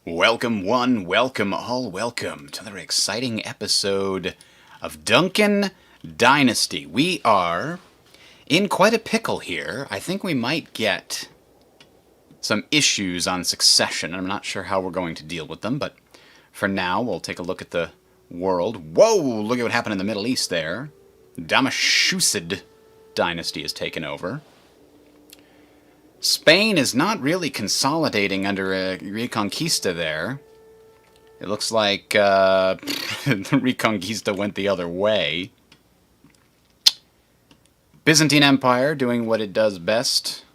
Welcome one, welcome all, welcome to another exciting episode of Duncan Dynasty. We are in quite a pickle here. I think we might get some issues on succession. I'm not sure how we're going to deal with them, but for now we'll take a look at the world. Whoa, look at what happened in the Middle East there. Damashusad Dynasty has taken over. Spain is not really consolidating under a Reconquista there. It looks like the Reconquista went the other way. Byzantine Empire doing what it does best.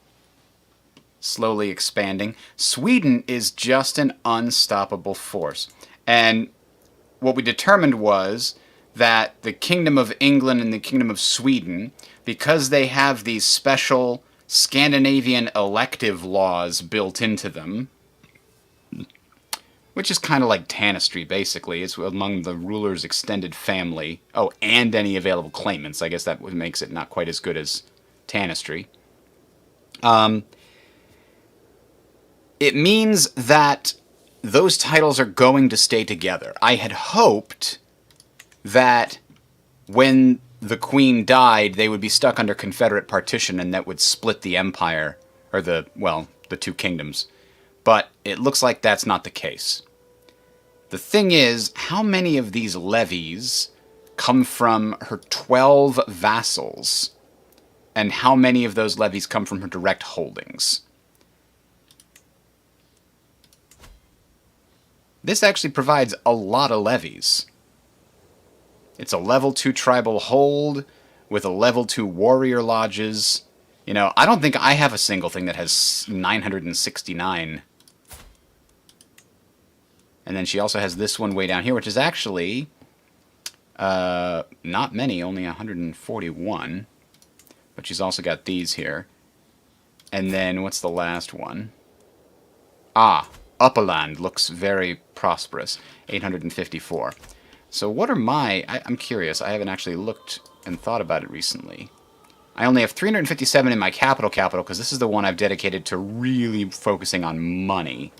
Slowly expanding. Sweden is just an unstoppable force. And what we determined was that the Kingdom of England and the Kingdom of Sweden, because they have these special Scandinavian elective laws built into them, which is kind of like Dynasty, basically. It's among the ruler's extended family. Oh, and any available claimants. I guess that makes it not quite as good as Dynasty. It means that those titles are going to stay together. I had hoped that when the Queen died, they would be stuck under Confederate partition and that would split the empire, or the two kingdoms. But it looks like that's not the case. The thing is, how many of these levies come from her 12 vassals? And how many of those levies come from her direct holdings? This actually provides a lot of levies. It's a level 2 tribal hold with a level 2 warrior lodges. You know, I don't think I have a single thing that has 969. And then she also has this one way down here, which is actually not many, only 141. But she's also got these here. And then what's the last one? Upperland looks very prosperous, 854. So what are I'm curious, I haven't actually looked and thought about it recently. I only have 357 in my capital because this is the one I've dedicated to really focusing on money.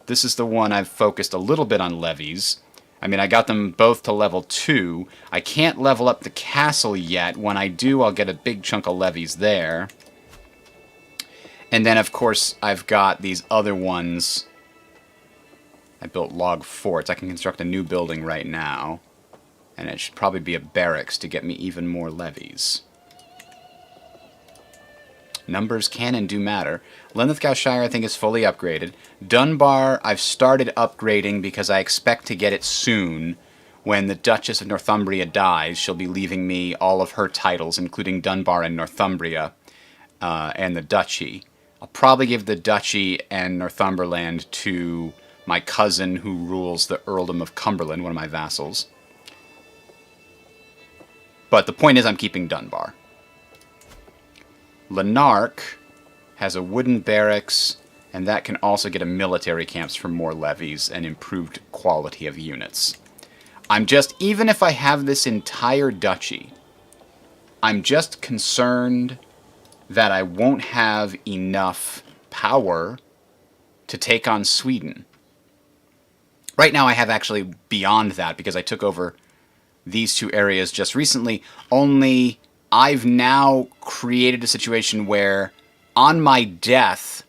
This is the one I've focused a little bit on levies. I mean, I got them both to level 2. I can't level up the castle yet. When I do, I'll get a big chunk of levies there. And then, of course, I've got these other ones. I built log forts. I can construct a new building right now. And it should probably be a barracks to get me even more levies. Numbers can and do matter. Linlithgow-shire, I think, is fully upgraded. Dunbar, I've started upgrading because I expect to get it soon. When the Duchess of Northumbria dies, she'll be leaving me all of her titles, including Dunbar and Northumbria, and the Duchy. I'll probably give the Duchy and Northumberland to my cousin who rules the Earldom of Cumberland, one of my vassals. But the point is I'm keeping Dunbar. Lanark has a wooden barracks, and that can also get a military camps for more levies and improved quality of units. Even if I have this entire duchy, I'm just concerned that I won't have enough power to take on Sweden. Right now I have actually beyond that because I took over these two areas just recently, only I've now created a situation where on my death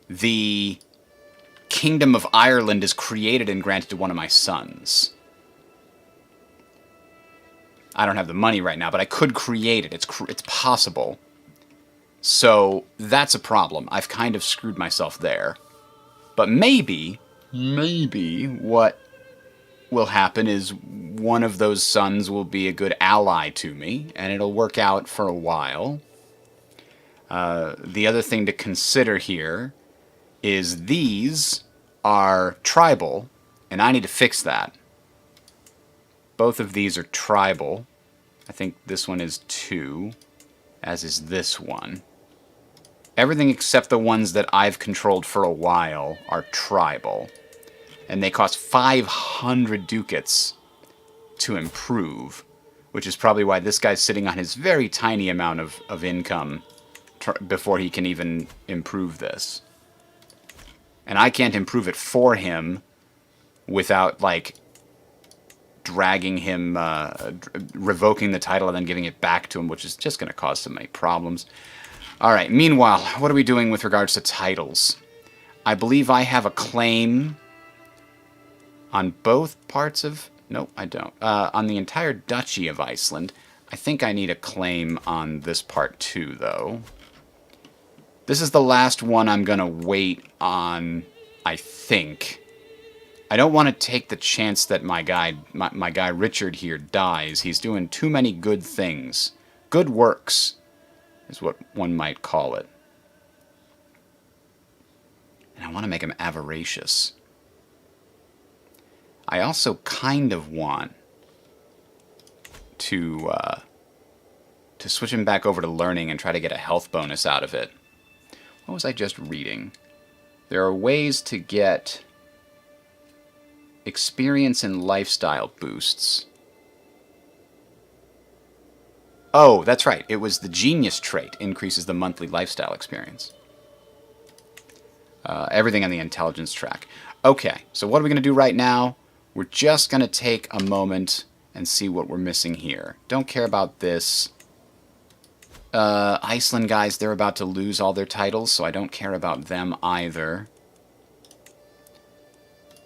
the Kingdom of Ireland is created and granted to one of my sons. I don't have the money right now, but I could create it. It's possible. So that's a problem. I've kind of screwed myself there. But maybe what will happen is one of those sons will be a good ally to me, and it'll work out for a while. The other thing to consider here is these are tribal, and I need to fix that. Both of these are tribal. I think this one is 2, as is this one. Everything except the ones that I've controlled for a while are tribal. And they cost 500 ducats to improve, which is probably why this guy's sitting on his very tiny amount of income before he can even improve this. And I can't improve it for him without, like, dragging him, revoking the title and then giving it back to him, which is just going to cause so many problems. Alright, meanwhile, what are we doing with regards to titles? I believe I have a claim on both parts of... Nope, I don't. On the entire Duchy of Iceland. I think I need a claim on this part too, though. This is the last one I'm going to wait on, I think. I don't want to take the chance that my guy Richard here dies. He's doing too many good things. Good works is what one might call it. And I want to make him avaricious. I also kind of want to switch him back over to learning and try to get a health bonus out of it. What was I just reading? There are ways to get experience and lifestyle boosts. Oh, that's right. It was the genius trait increases the monthly lifestyle experience. Everything on the intelligence track. Okay, so what are we going to do right now? We're just going to take a moment and see what we're missing here. Don't care about this. Iceland guys, they're about to lose all their titles, so I don't care about them either.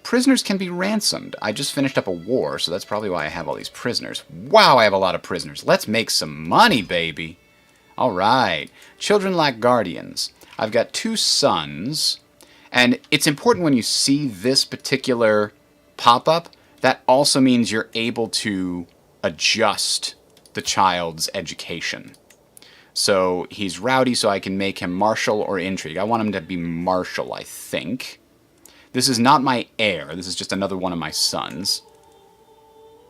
Prisoners can be ransomed. I just finished up a war, so that's probably why I have all these prisoners. Wow, I have a lot of prisoners. Let's make some money, baby. All right. Children lack guardians. I've got 2 sons, and it's important when you see this particular pop-up, that also means you're able to adjust the child's education. So he's rowdy, so I can make him martial or intrigue. I want him to be martial, I think. This is not my heir. This is just another one of my sons.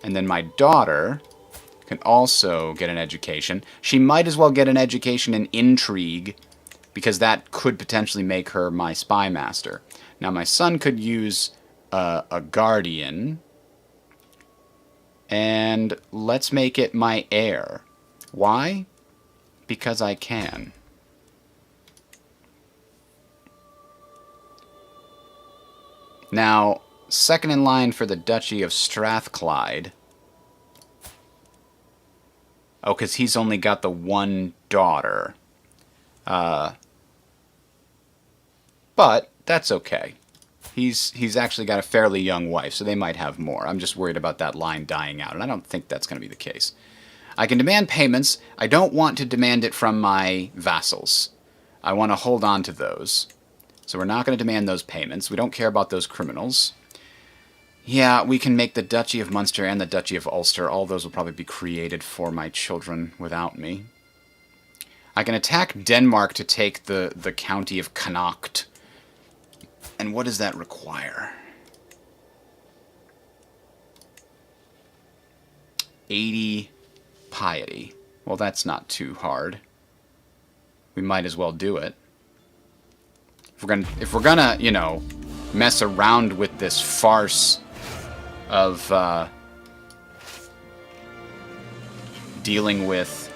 And then my daughter can also get an education. She might as well get an education in intrigue, because that could potentially make her my spy master. Now my son could use a guardian. And let's make it my heir. Why? Because I can. Now, second in line for the Duchy of Strathclyde. Oh, because he's only got the one daughter. But that's okay. He's actually got a fairly young wife, so they might have more. I'm just worried about that line dying out, and I don't think that's going to be the case. I can demand payments. I don't want to demand it from my vassals. I want to hold on to those. So we're not going to demand those payments. We don't care about those criminals. Yeah, we can make the Duchy of Munster and the Duchy of Ulster. All those will probably be created for my children without me. I can attack Denmark to take the county of Connacht. And what does that require? 80 piety. Well, that's not too hard. We might as well do it. If we're gonna, you know, mess around with this farce of dealing with...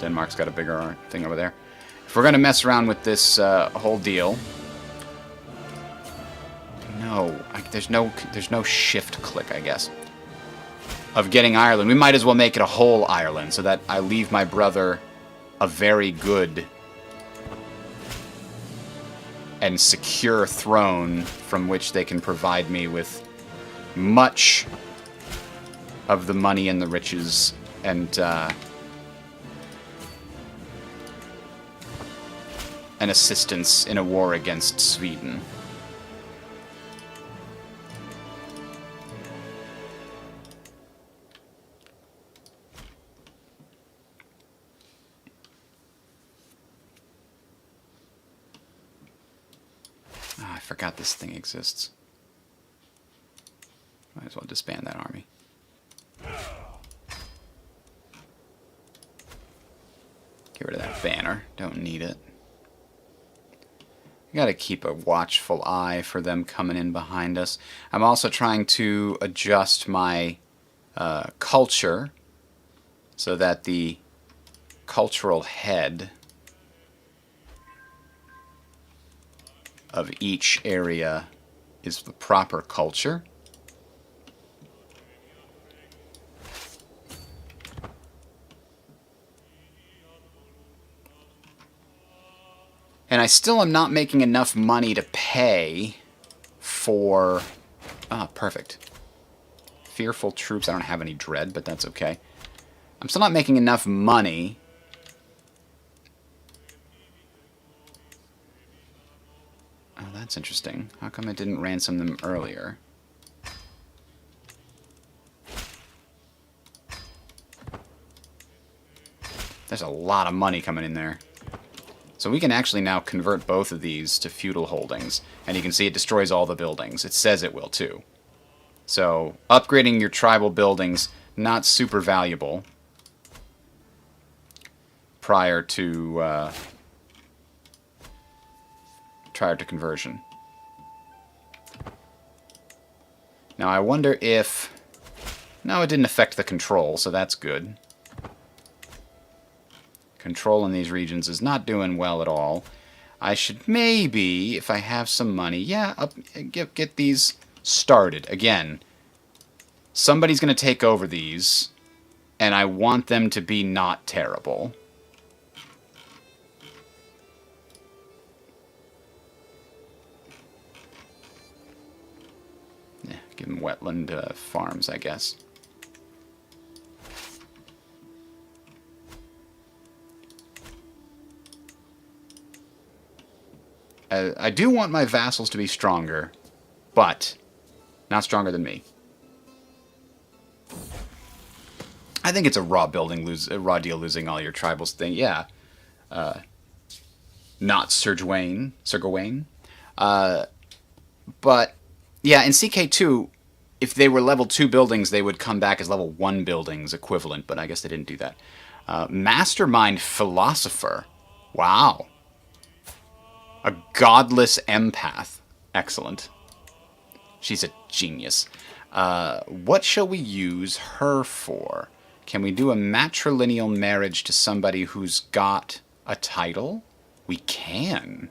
Denmark's got a bigger thing over there. If we're gonna mess around with this whole deal... No, there's no shift click, I guess, of getting Ireland. We might as well make it a whole Ireland, so that I leave my brother a very good and secure throne from which they can provide me with much of the money and the riches and assistance in a war against Sweden. I forgot this thing exists. Might as well disband that army. Get rid of that banner. Don't need it. I gotta keep a watchful eye for them coming in behind us. I'm also trying to adjust my culture so that the cultural head of each area is the proper culture. And I still am not making enough money to pay for... Ah, perfect. Fearful troops. I don't have any dread, but that's okay. I'm still not making enough money. Oh, that's interesting. How come I didn't ransom them earlier? There's a lot of money coming in there. So we can actually now convert both of these to feudal holdings. And you can see it destroys all the buildings. It says it will, too. So, upgrading your tribal buildings, not super valuable prior to conversion. Now, I wonder if... No, it didn't affect the control, so that's good. Control in these regions is not doing well at all. I should maybe, if I have some money, get these started. Again, somebody's going to take over these, and I want them to be not terrible. Yeah, give them wetland farms, I guess. I do want my vassals to be stronger, but not stronger than me. I think it's a raw deal losing all your tribals thing. Yeah. Not Sir Gawain. But, yeah, in CK2, if they were level 2 buildings, they would come back as level 1 buildings equivalent, but I guess they didn't do that. Mastermind Philosopher. Wow. A godless empath. Excellent. She's a genius. What shall we use her for? Can we do a matrilineal marriage to somebody who's got a title? We can.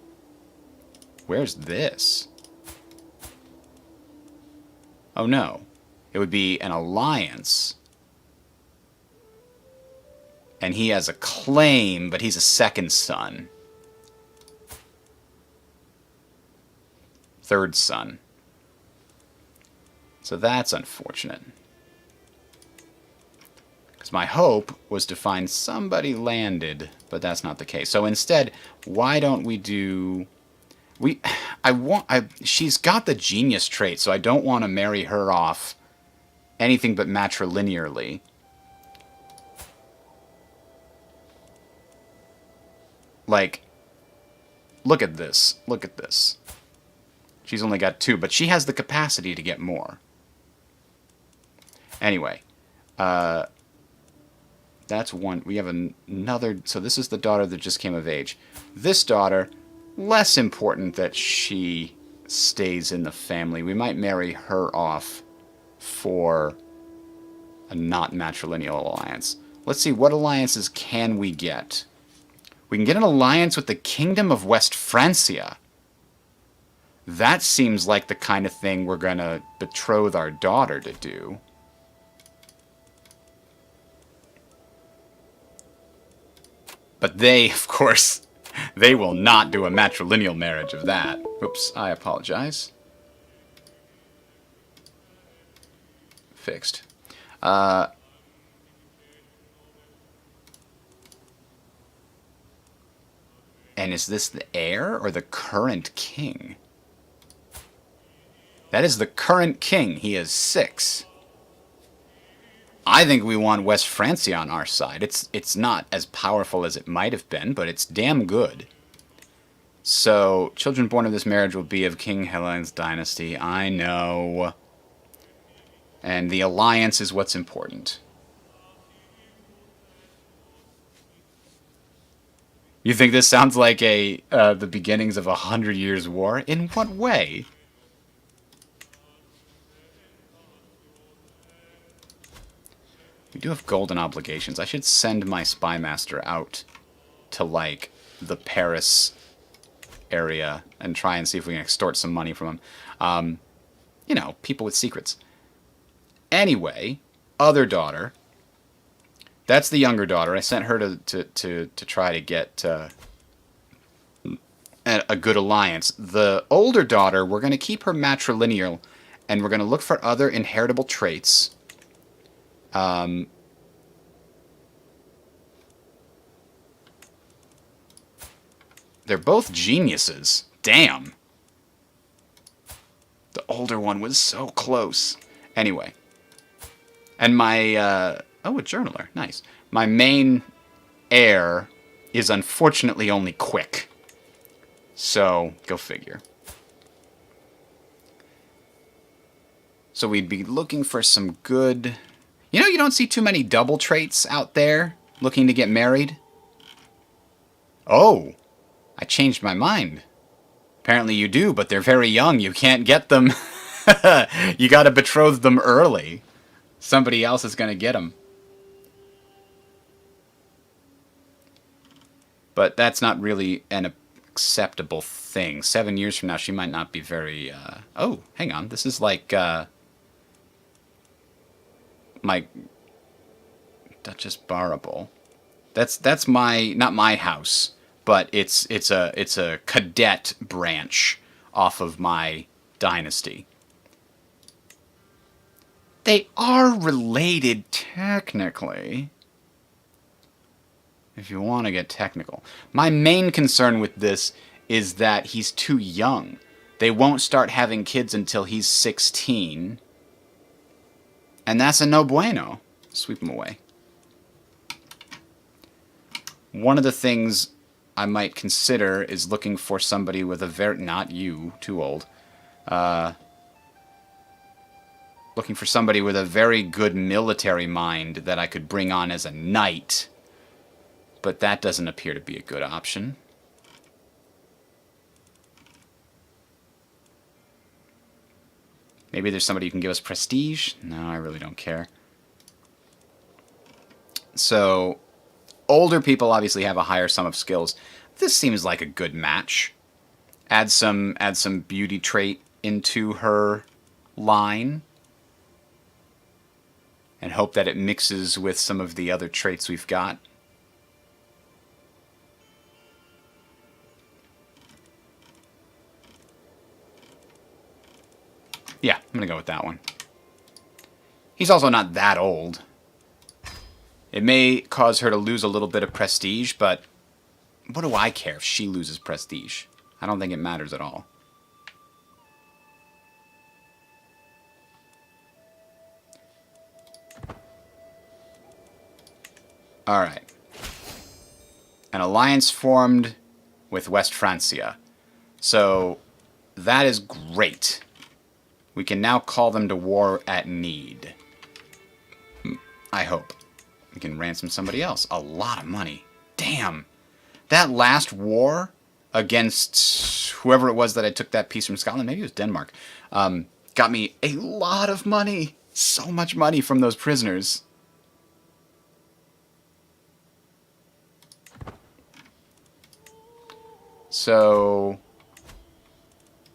Where's this? Oh no. It would be an alliance. And he has a claim, but he's a second son. Third son. So that's unfortunate. Because my hope was to find somebody landed, but that's not the case. So instead, why don't we do... She's got the genius trait, so I don't want to marry her off anything but matrilinearly. Like, look at this. Look at this. She's only got 2, but she has the capacity to get more. Anyway, that's one. We have another. So this is the daughter that just came of age. This daughter, less important that she stays in the family. We might marry her off for a not matrilineal alliance. Let's see, what alliances can we get? We can get an alliance with the Kingdom of West Francia. That seems like the kind of thing we're going to betroth our daughter to do. But they, of course, they will not do a matrilineal marriage of that. Oops, I apologize. Fixed. And is this the heir or the current king? That is the current king. He is 6. I think we want West Francia on our side. It's not as powerful as it might have been, but it's damn good. So, children born of this marriage will be of King Helen's dynasty. I know. And the alliance is what's important. You think this sounds like the beginnings of 100 Years' War? In what way? We do have golden obligations. I should send my spy master out to, like, the Paris area and try and see if we can extort some money from him. You know, people with secrets. Anyway, other daughter. That's the younger daughter. I sent her to try to get a good alliance. The older daughter, we're going to keep her matrilineal, and we're going to look for other inheritable traits. They're both geniuses. Damn. The older one was so close. Anyway. And my, oh, a journaler. Nice. My main heir is unfortunately only quick. So, go figure. So we'd be looking for some good... You know, you don't see too many double traits out there looking to get married. Oh, I changed my mind. Apparently you do, but they're very young. You can't get them. You gotta betroth them early. Somebody else is gonna get them. But that's not really an acceptable thing. 7 years from now, she might not be very... Oh, hang on. This is like... my Duchess Barable. That's my... Not my house, but it's a cadet branch off of my dynasty. They are related technically. If you want to get technical. My main concern with this is that he's too young. They won't start having kids until he's 16. And that's a no bueno. Sweep him away. One of the things I might consider is looking for somebody with a very... Not you, too old. Looking for somebody with a very good military mind that I could bring on as a knight. But that doesn't appear to be a good option. Maybe there's somebody who can give us prestige? No, I really don't care. So, older people obviously have a higher sum of skills. This seems like a good match. Add some beauty trait into her line. And hope that it mixes with some of the other traits we've got. Yeah, I'm going to go with that one. He's also not that old. It may cause her to lose a little bit of prestige, but what do I care if she loses prestige? I don't think it matters at all. Alright. An alliance formed with West Francia. So, that is great. We can now call them to war at need. I hope. We can ransom somebody else. A lot of money. Damn. That last war against whoever it was that I took that piece from Scotland, maybe it was Denmark, got me a lot of money. So much money from those prisoners. So...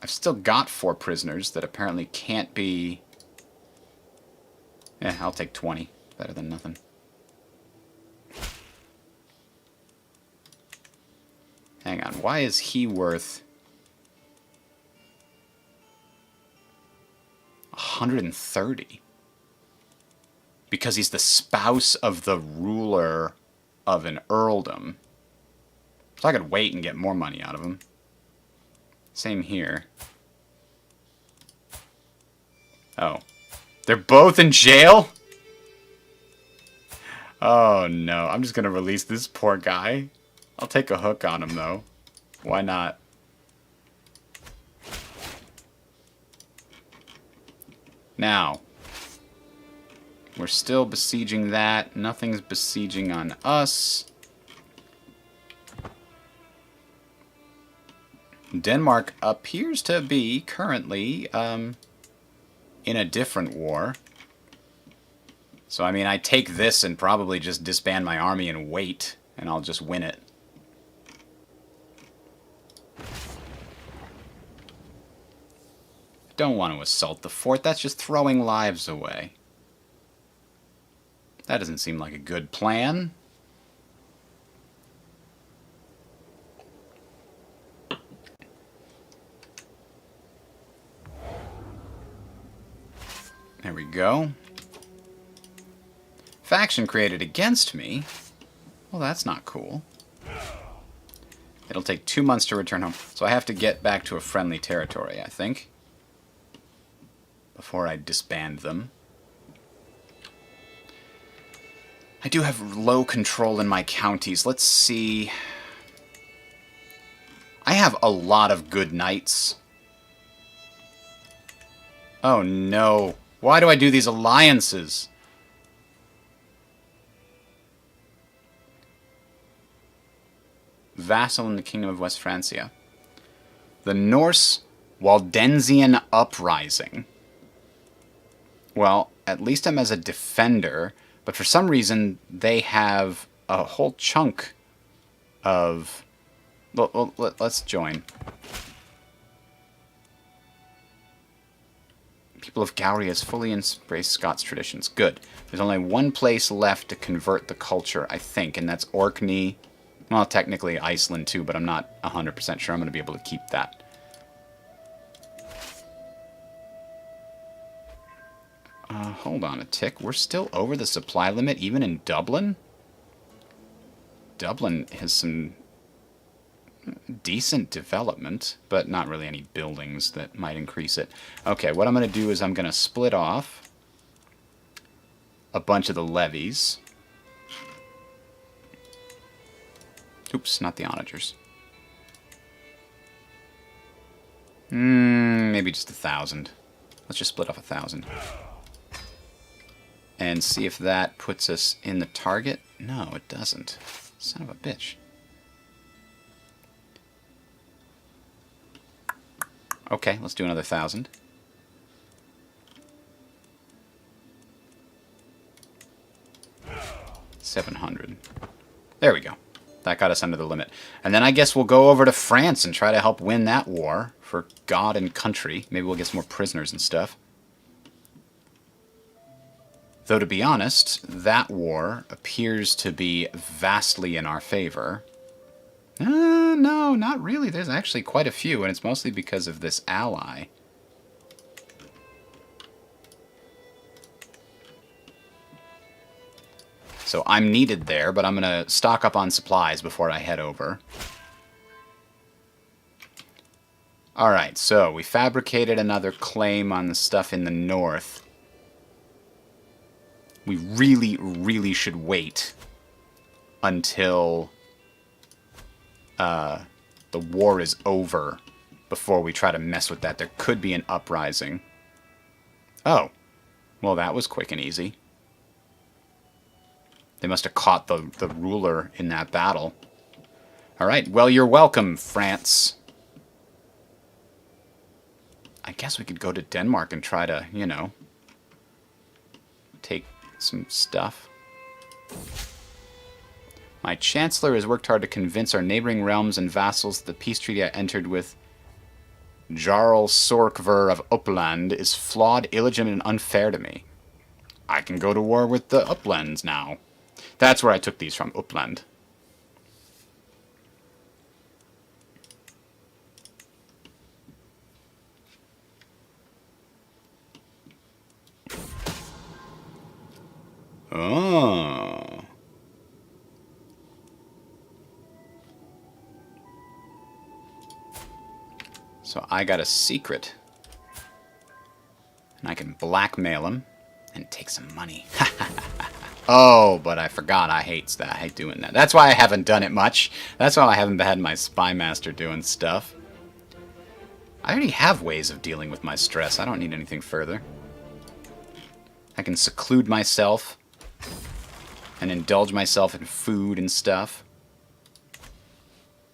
I've still got 4 prisoners that apparently can't be... Yeah, I'll take 20. Better than nothing. Hang on, why is he worth... 130? Because he's the spouse of the ruler of an earldom. So I could wait and get more money out of him. Same here. Oh. They're both in jail? Oh no, I'm just gonna release this poor guy. I'll take a hook on him though. Why not? Now. We're still besieging that. Nothing's besieging on us. Denmark appears to be currently in a different war. So, I mean, I take this and probably just disband my army and wait, and I'll just win it. Don't want to assault the fort. That's just throwing lives away. That doesn't seem like a good plan. There we go. Faction created against me? Well, that's not cool. It'll take 2 months to return home. So I have to get back to a friendly territory, I think, before I disband them. I do have low control in my counties. Let's see. I have a lot of good knights. Oh no. Why do I do these alliances? Vassal in the Kingdom of West Francia. The Norse Waldensian Uprising. Well, at least I'm as a defender, but for some reason they have a whole chunk of... Let's join. People of Gowrie has fully embraced Scots traditions. Good. There's only one place left to convert the culture, I think, and that's Orkney. Well, technically Iceland too, but I'm not 100% sure I'm going to be able to keep that. Hold on a tick. We're still over the supply limit, even in Dublin? Dublin has some decent development, but not really any buildings that might increase it. Okay, what I'm going to do is I'm going to split off a bunch of the levies. Oops, not the onagers. Maybe just 1,000. Let's just split off 1,000. And see if that puts us in the target. No, it doesn't. Son of a bitch. Okay, let's do another 1,000. $700. There we go. That got us under the limit. And then I guess we'll go over to France and try to help win that war for God and country. Maybe we'll get some more prisoners and stuff. Though, to be honest, that war appears to be vastly in our favor. No, not really. There's actually quite a few, and it's mostly because of this ally. So I'm needed there, but I'm going to stock up on supplies before I head over. Alright, so we fabricated another claim on the stuff in the north. We really, really should wait until the war is over before we try to mess with that. There could be an uprising. Oh, well, that was quick and easy. They must have caught the ruler in that battle. Alright, well, you're welcome, France. I guess we could go to Denmark and try to, you know, take some stuff. My Chancellor has worked hard to convince our neighboring realms and vassals that the peace treaty I entered with Jarl Sorkver of Uppland is flawed, illegitimate, and unfair to me. I can go to war with the Uplands now. That's where I took these from, Uppland. Oh. So I got a secret. And I can blackmail him and take some money. Oh, but I forgot. I hate that. I hate doing that. That's why I haven't done it much. That's why I haven't had my spy master doing stuff. I already have ways of dealing with my stress. I don't need anything further. I can seclude myself and indulge myself in food and stuff.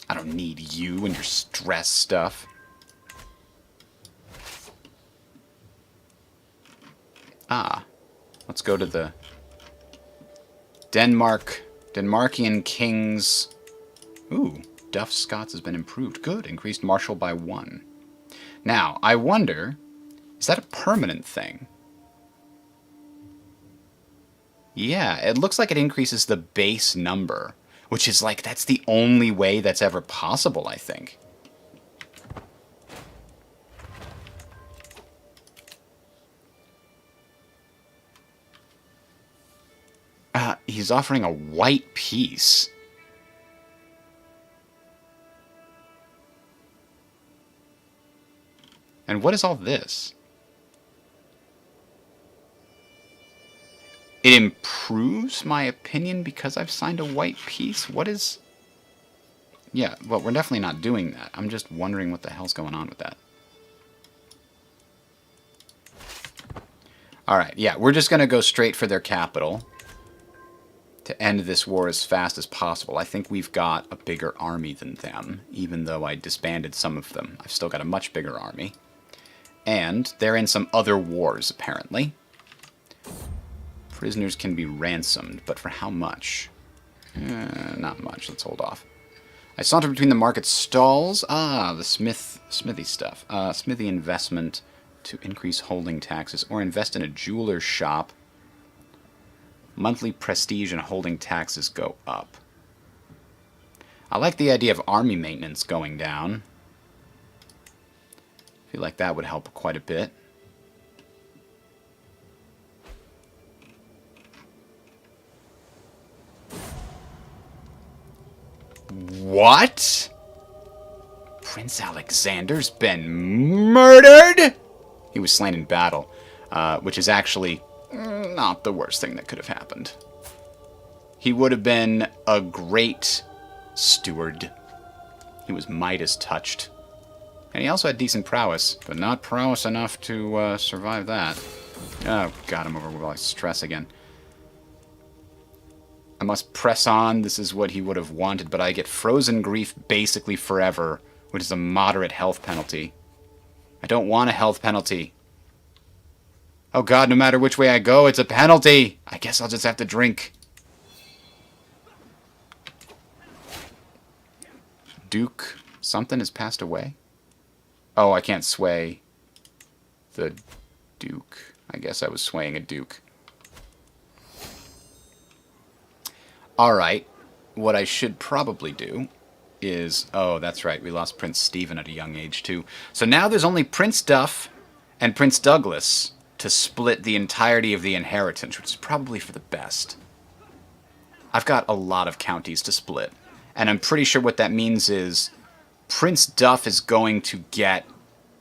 I don't need you and your stress stuff. Ah, let's go to the Denmarkian Kings. Ooh, Duff Scots has been improved. Good, increased martial by 1. Now, I wonder Is that a permanent thing? Yeah, it looks like it increases the base number, which is like, that's the only way that's ever possible, I think. He's offering a white piece. And what is all this? It improves my opinion because I've signed a white piece? What is... Yeah, well, we're definitely not doing that. I'm just wondering what the hell's going on with that. Alright, yeah, we're just going to go straight for their capital to end this war as fast as possible. I think we've got a bigger army than them, even though I disbanded some of them. I've still got a much bigger army. And they're in some other wars, apparently. Prisoners can be ransomed, but for how much? Not much. Let's hold off. I saunter between the market stalls. Ah, the smithy stuff. Smithy investment to increase holding taxes, or invest in a jeweler's shop. Monthly prestige and holding taxes go up. I like the idea of army maintenance going down. I feel like that would help quite a bit. What? Prince Alexander's been murdered? He was slain in battle, which is actually not the worst thing that could have happened. He would have been a great steward. He was Midas touched. And he also had decent prowess, but not prowess enough to survive that. Oh, God, I'm over with all stress again. I must press on. This is what he would have wanted, but I get frozen grief basically forever, which is a moderate health penalty. I don't want a health penalty. Oh God, no matter which way I go, it's a penalty. I guess I'll just have to drink. Duke something has passed away? Oh, I can't sway the Duke. I guess I was swaying a Duke. Alright, what I should probably do is... Oh, that's right, we lost Prince Stephen at a young age, too. So now there's only Prince Duff and Prince Douglas to split the entirety of the inheritance, which is probably for the best. I've got a lot of counties to split, and I'm pretty sure what that means is Prince Duff is going to get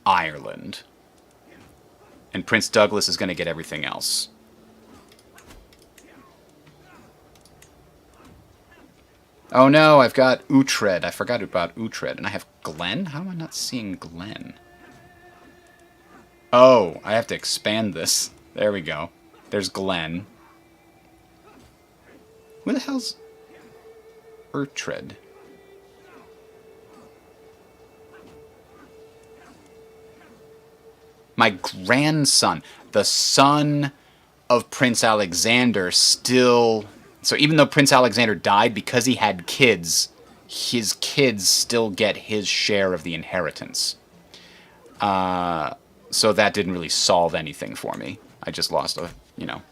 Ireland, and Prince Douglas is going to get everything else. Oh no, I've got Uhtred. I forgot about Uhtred. And I have Glen? How am I not seeing Glen? Oh, I have to expand this. There we go. There's Glen. Who the hell's Uhtred? My grandson. The son of Prince Alexander still... So even though Prince Alexander died, because he had kids, his kids still get his share of the inheritance. So that didn't really solve anything for me. I just lost a,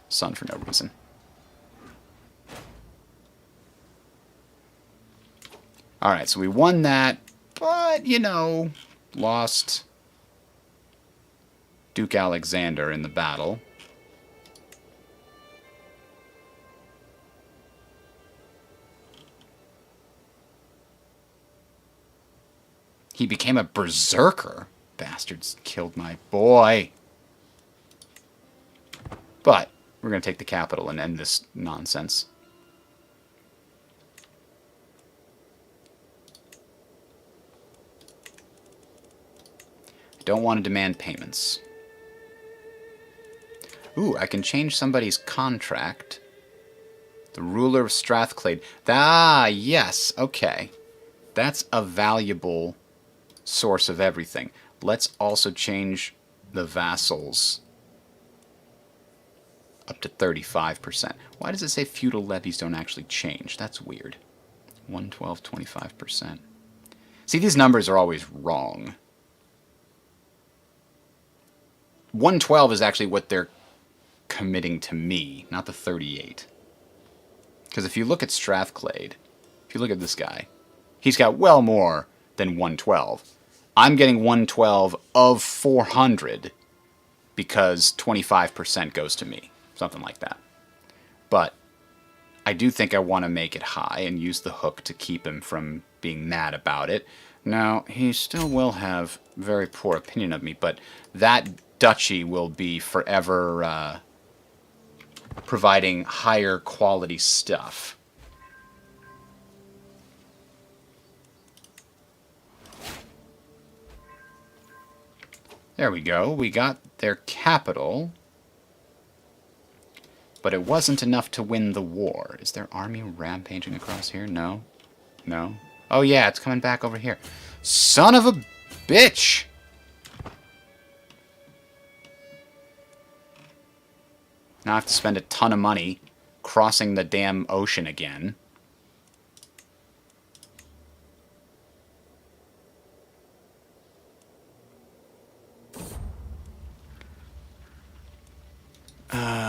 son for no reason. Alright, so we won that, but, lost Duke Alexander in the battle. He became a berserker. Bastards killed my boy. But we're going to take the capital and end this nonsense. I don't want to demand payments. Ooh, I can change somebody's contract. The ruler of Strathclyde. Ah, yes. Okay. That's a valuable source of everything. Let's also change the vassals up to 35%. Why does it say feudal levies don't actually change? That's weird. 112, 25%. See, these numbers are always wrong. 112 is actually what they're committing to me, not the 38. Because if you look at Strathclade, if you look at this guy, he's got well more than 112. I'm getting 112 of 400 because 25% goes to me. Something like that. But I do think I want to make it high and use the hook to keep him from being mad about it. Now, he still will have very poor opinion of me, but that duchy will be forever providing higher quality stuff. There we go. We got their capital. But it wasn't enough to win the war. Is their army rampaging across here? No. No. Oh yeah, it's coming back over here. Son of a bitch! Now I have to spend a ton of money crossing the damn ocean again.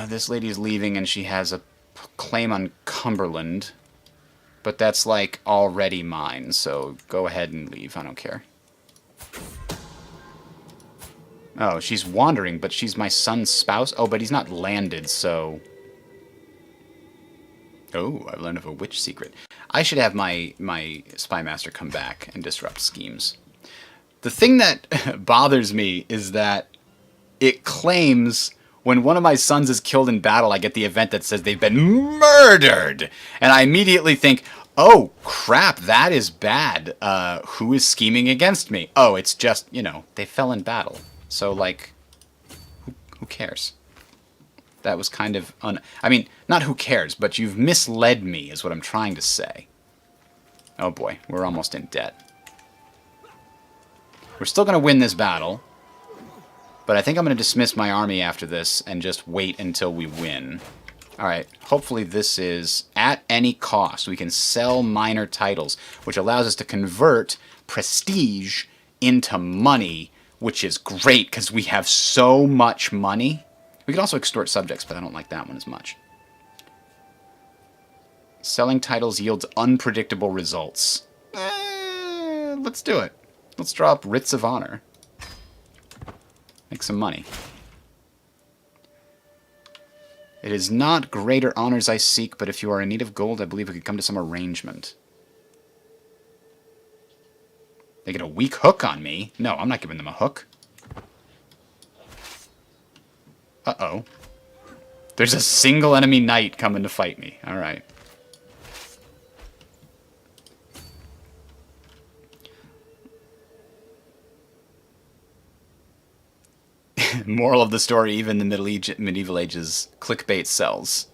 This lady's leaving and she has a claim on Cumberland. But that's like already mine, so go ahead and leave. I don't care. Oh, she's wandering, but she's my son's spouse? Oh, but he's not landed, so... Oh, I've learned of a witch secret. I should have my spy master come back and disrupt schemes. The thing that bothers me is that it claims when one of my sons is killed in battle, I get the event that says they've been murdered. And I immediately think, oh, crap, that is bad. Who is scheming against me? Oh, it's just, you know, they fell in battle. So, like, who cares? That was kind of I mean, not who cares, but you've misled me is what I'm trying to say. Oh boy, we're almost in debt. We're still going to win this battle. But I think I'm going to dismiss my army after this and just wait until we win. Alright, hopefully this is at any cost. We can sell minor titles, which allows us to convert prestige into money, which is great because we have so much money. We can also extort subjects, but I don't like that one as much. Selling titles yields unpredictable results. Let's do it. Let's draw up writs of honor. Make some money. It is not greater honors I seek, but if you are in need of gold, I believe we could come to some arrangement. They get a weak hook on me? No, I'm not giving them a hook. Uh-oh. There's a single enemy knight coming to fight me. Alright. Moral of the story, even the medieval ages, clickbait sells.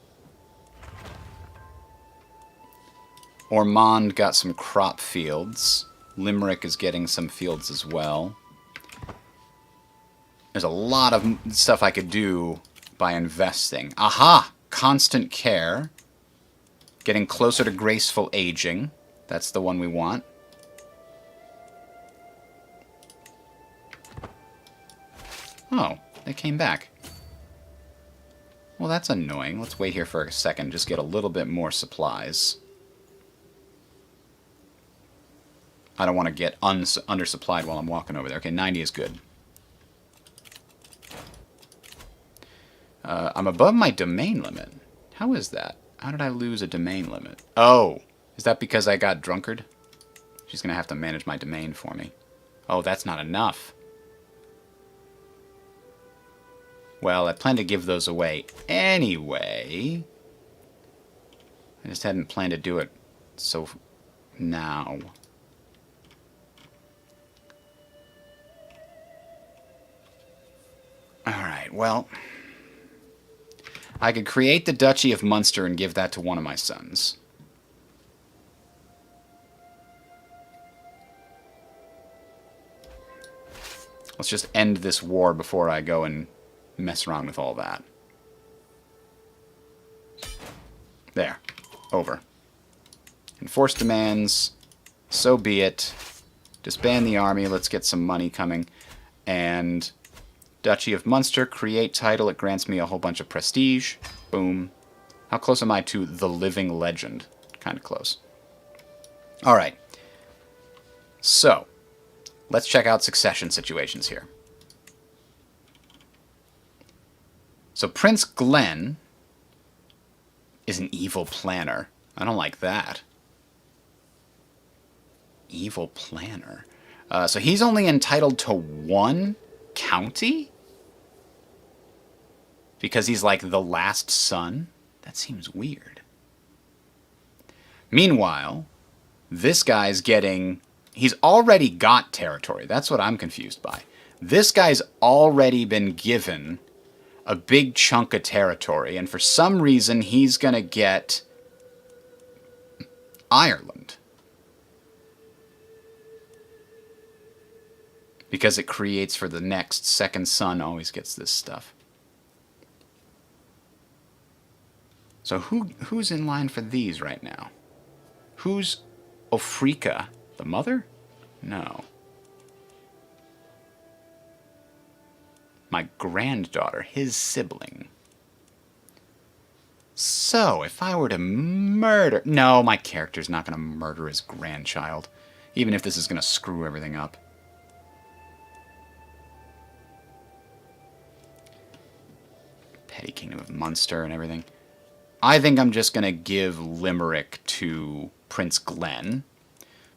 Ormond got some crop fields. Limerick is getting some fields as well. There's a lot of stuff I could do by investing. Aha! Constant care. Getting closer to graceful aging. That's the one we want. Oh, they came back. Well, that's annoying. Let's wait here for a second, just get a little bit more supplies. I don't want to get undersupplied while I'm walking over there. Okay, 90 is good. I'm above my domain limit. How is that? How did I lose a domain limit? Oh, is that because I got drunkard? She's going to have to manage my domain for me. Oh, that's not enough. Well, I plan to give those away anyway. I just hadn't planned to do it so now. Alright, well, I could create the Duchy of Munster and give that to one of my sons. Let's just end this war before I go and mess around with all that. There. Over. Enforce demands. So be it. Disband the army. Let's get some money coming. And Duchy of Munster, create title. It grants me a whole bunch of prestige. Boom. How close am I to the living legend? Kind of close. All right. So, let's check out succession situations here. So Prince Glenn is an evil planner. I don't like that. Evil planner. So he's only entitled to 1 county? Because he's like the last son? That seems weird. Meanwhile, this guy's getting... He's already got territory. That's what I'm confused by. This guy's already been given a big chunk of territory, and for some reason he's going to get Ireland. Because it creates for the next second son always gets this stuff. So who's in line for these right now? Who's Ofrika? The mother? No. My granddaughter, his sibling. So, if I were to murder... No, my character's not going to murder his grandchild. Even if this is going to screw everything up. Petty Kingdom of Munster and everything. I think I'm just going to give Limerick to Prince Glenn,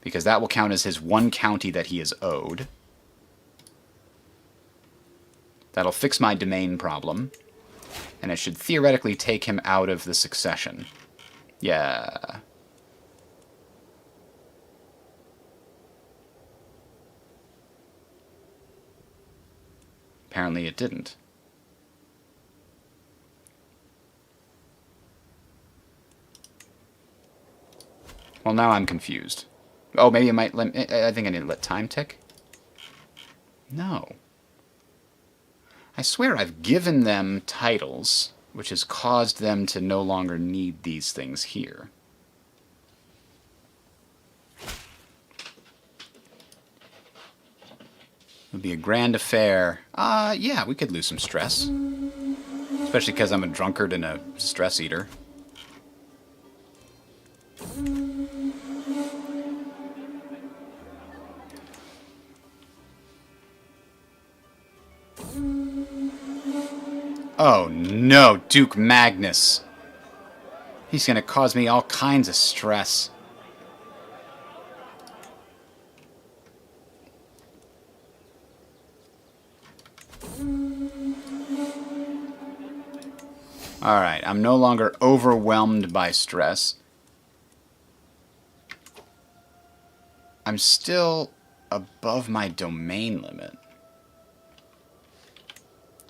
because that will count as his 1 county that he is owed. That'll fix my domain problem, and it should theoretically take him out of the succession. Yeah. Apparently it didn't. Well, now I'm confused. Oh, maybe I might let... I think I need to let time tick. No. I swear I've given them titles, which has caused them to no longer need these things here. It would be a grand affair. Yeah, we could lose some stress. Especially because I'm a drunkard and a stress eater. Oh no, Duke Magnus. He's gonna cause me all kinds of stress. Alright, I'm no longer overwhelmed by stress. I'm still above my domain limit.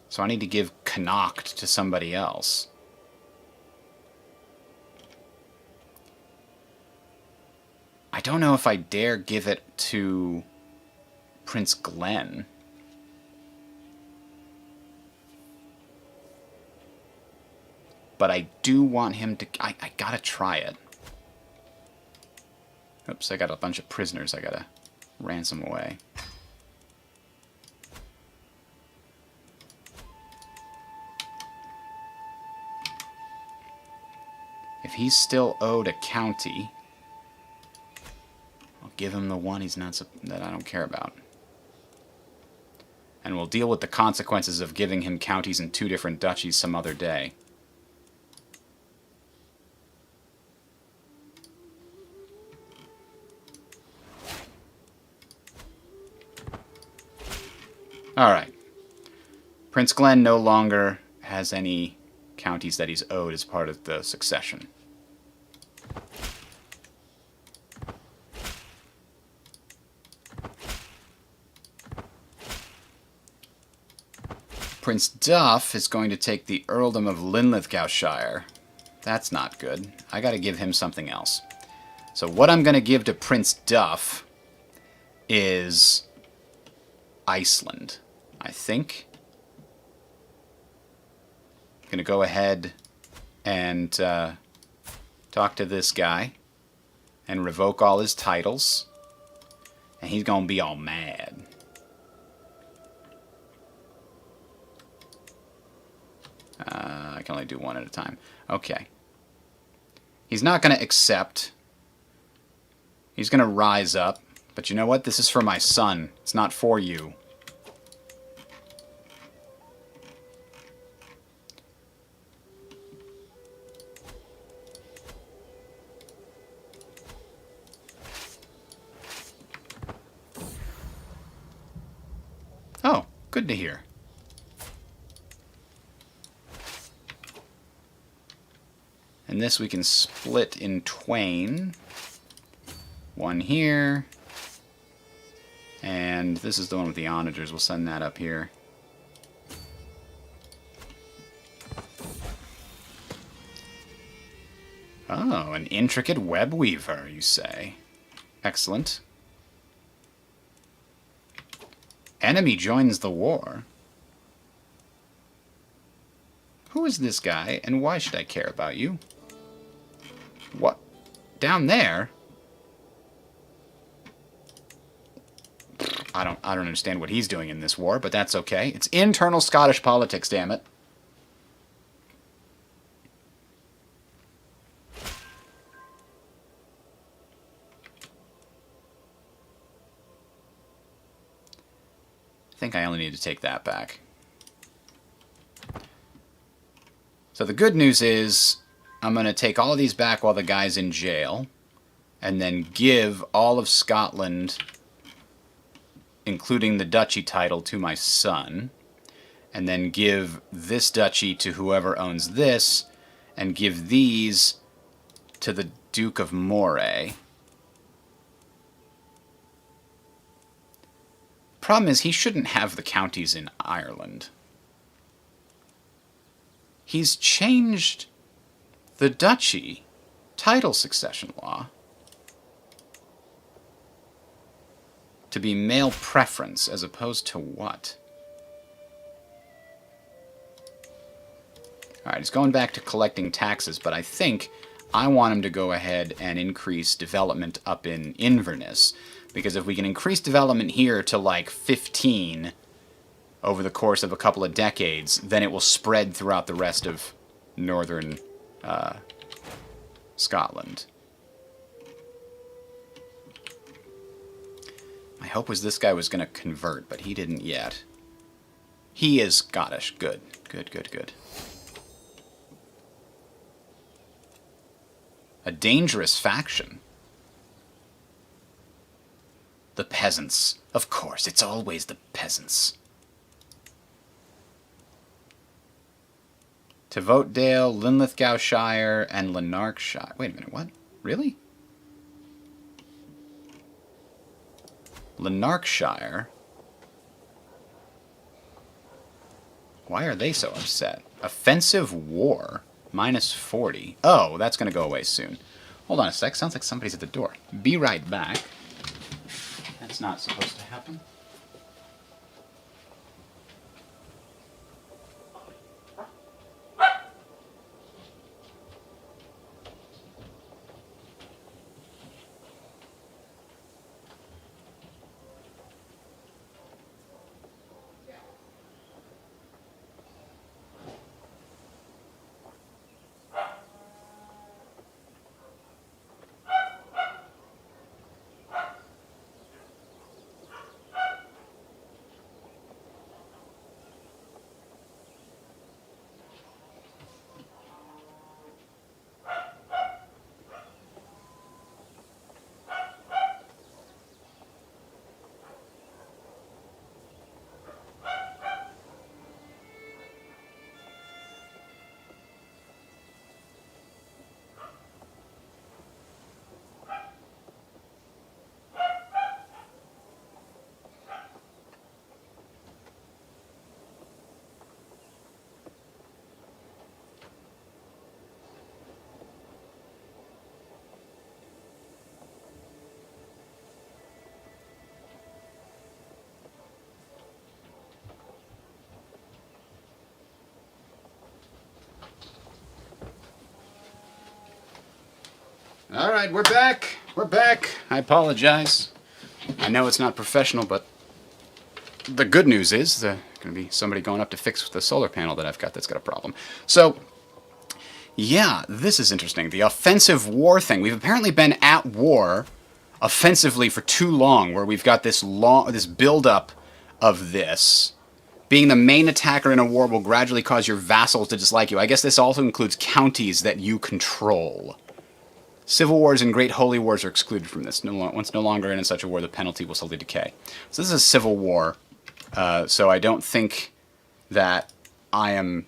So I need to give Connacht to somebody else. I don't know if I dare give it to Prince Glenn. But I do want him to... I gotta try it. Oops, I got a bunch of prisoners I gotta ransom away. If he's still owed a county, I'll give him the one he's not that I don't care about. And we'll deal with the consequences of giving him counties in 2 different duchies some other day. Alright. Prince Glenn no longer has any counties that he's owed as part of the succession. Prince Duff is going to take the earldom of Linlithgowshire. That's not good. I gotta give him something else. So what I'm gonna give to Prince Duff is Iceland, I think. I'm gonna go ahead and talk to this guy and revoke all his titles, and he's gonna be all mad. I can only do one at a time. Okay. He's not going to accept. He's going to rise up. But you know what? This is for my son. It's not for you. Oh, good to hear. And this we can split in twain. One here. And this is the one with the onagers. We'll send that up here. Oh, an intricate web weaver, you say? Excellent. Enemy joins the war. Who is this guy, and why should I care about you? What? Down there? I don't understand what he's doing in this war, but that's okay. It's internal Scottish politics, damn it. I think I only need to take that back. So the good news is I'm going to take all of these back while the guy's in jail, and then give all of Scotland, including the duchy title, to my son, and then give this duchy to whoever owns this, and give these to the Duke of Moray. Problem is, he shouldn't have the counties in Ireland. He's changed the duchy title succession law to be male preference as opposed to what? Alright, he's going back to collecting taxes, but I think I want him to go ahead and increase development up in Inverness. Because if we can increase development here to like 15 over the course of a couple of decades, then it will spread throughout the rest of northern Scotland. My hope was this guy was going to convert, but he didn't yet. He is Scottish. Good. Good, good, good. A dangerous faction. The peasants. Of course, it's always the peasants. To Votegdale, Linlithgowshire, and Lanarkshire. Wait a minute, what? Really? Lanarkshire? Why are they so upset? Offensive war. Minus 40. Oh, that's going to go away soon. Hold on a sec. Sounds like somebody's at the door. Be right back. That's not supposed to happen. All right, we're back. We're back. I apologize. I know it's not professional, but the good news is there's going to be somebody going up to fix the solar panel that I've got that's got a problem. So, yeah, this is interesting. The offensive war thing. We've apparently been at war offensively for too long, where we've got this build-up of this. Being the main attacker in a war will gradually cause your vassals to dislike you. I guess this also includes counties that you control. Civil wars and great holy wars are excluded from this. Once no longer in such a war, the penalty will slowly decay. So this is a civil war. So I don't think that I am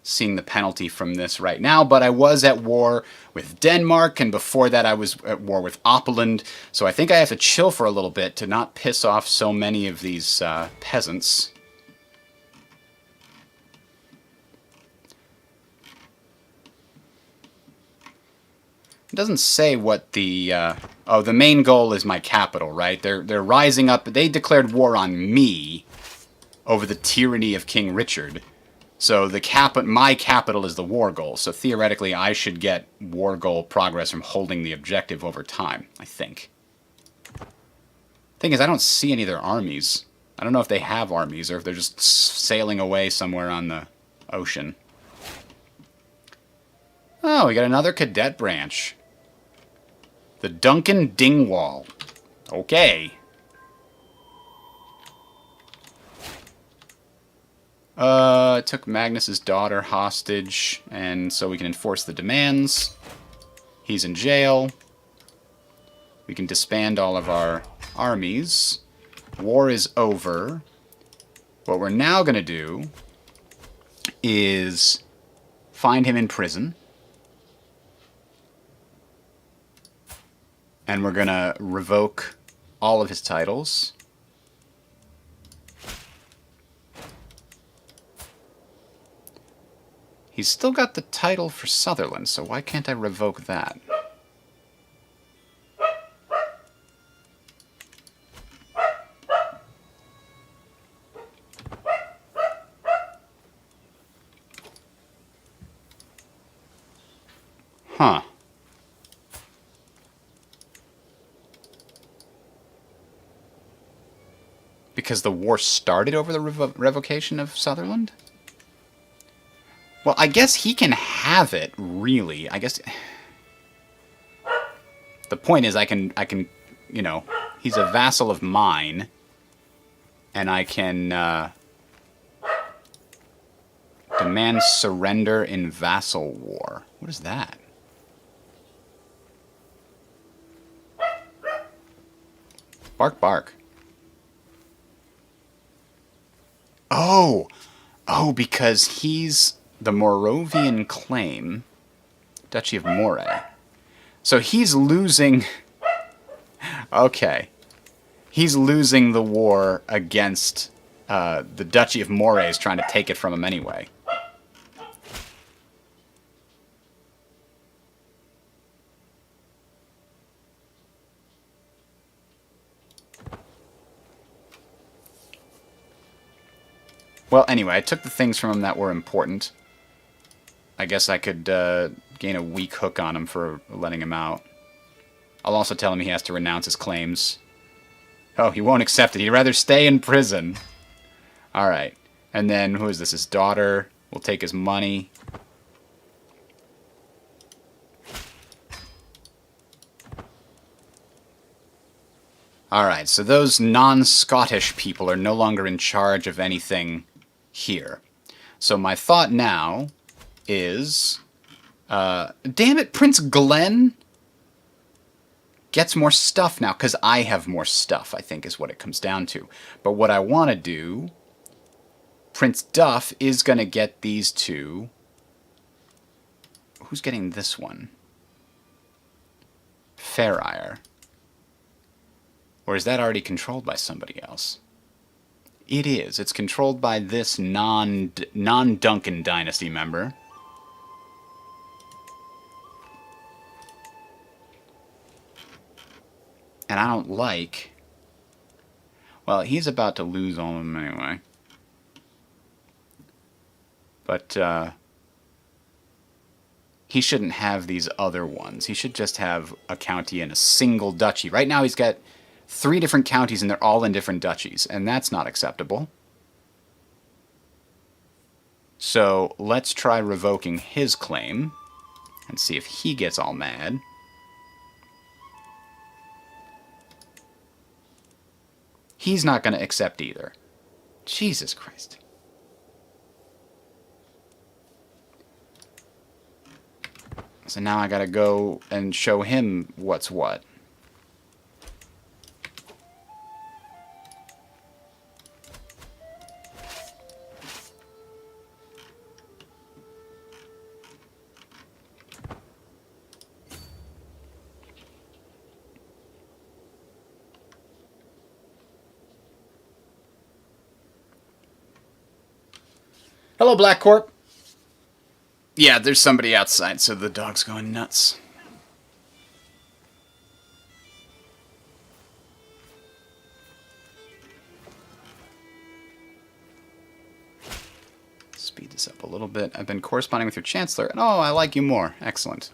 seeing the penalty from this right now, but I was at war with Denmark, and before that I was at war with Opland, so I think I have to chill for a little bit to not piss off so many of these peasants. It doesn't say what the... oh, the main goal is my capital, right? They're rising up. They declared war on me over the tyranny of King Richard. So my capital is the war goal. So theoretically, I should get war goal progress from holding the objective over time, I think. Thing is, I don't see any of their armies. I don't know if they have armies or if they're just sailing away somewhere on the ocean. Oh, we got another cadet branch. The Duncan Dingwall. Okay. Took Magnus's daughter hostage, and so we can enforce the demands. He's in jail. We can disband all of our armies. War is over. What we're now going to do is find him in prison. And we're going to revoke all of his titles. He's still got the title for Sutherland, so why can't I revoke that? Huh. Because the war started over the revocation of Sutherland? Well, I guess he can have it, really. I guess the point is I can, you know, he's a vassal of mine, and I can demand surrender in vassal war. What is that? Bark, bark. Oh, because he's the Moravian claim, Duchy of Moray. So he's losing... Okay. He's losing the war against the Duchy of Moray is trying to take it from him anyway. Well, anyway, I took the things from him that were important. I guess I could gain a weak hook on him for letting him out. I'll also tell him he has to renounce his claims. Oh, he won't accept it. He'd rather stay in prison. Alright. And then, who is this? His daughter. We'll take his money. Alright, so those non-Scottish people are no longer in charge of anything here. So my thought now is... damn it, Prince Glenn gets more stuff now, because I have more stuff, I think is what it comes down to. But what I want to do... Prince Duff is going to get these two. Who's getting this one? Fairire. Or is that already controlled by somebody else? It is. It's controlled by this non-Duncan Dynasty member. And I don't like... Well, he's about to lose all of them anyway. But, he shouldn't have these other ones. He should just have a county and a single duchy. Right now he's got 3 different counties and they're all in different duchies, and that's not acceptable. So let's try revoking his claim and see if he gets all mad. He's not going to accept either. Jesus Christ. So now I got to go and show him what's what. Hello, Black Corp. Yeah, there's somebody outside, so the dog's going nuts. Speed this up a little bit. I've been corresponding with your Chancellor, and oh, I like you more. Excellent.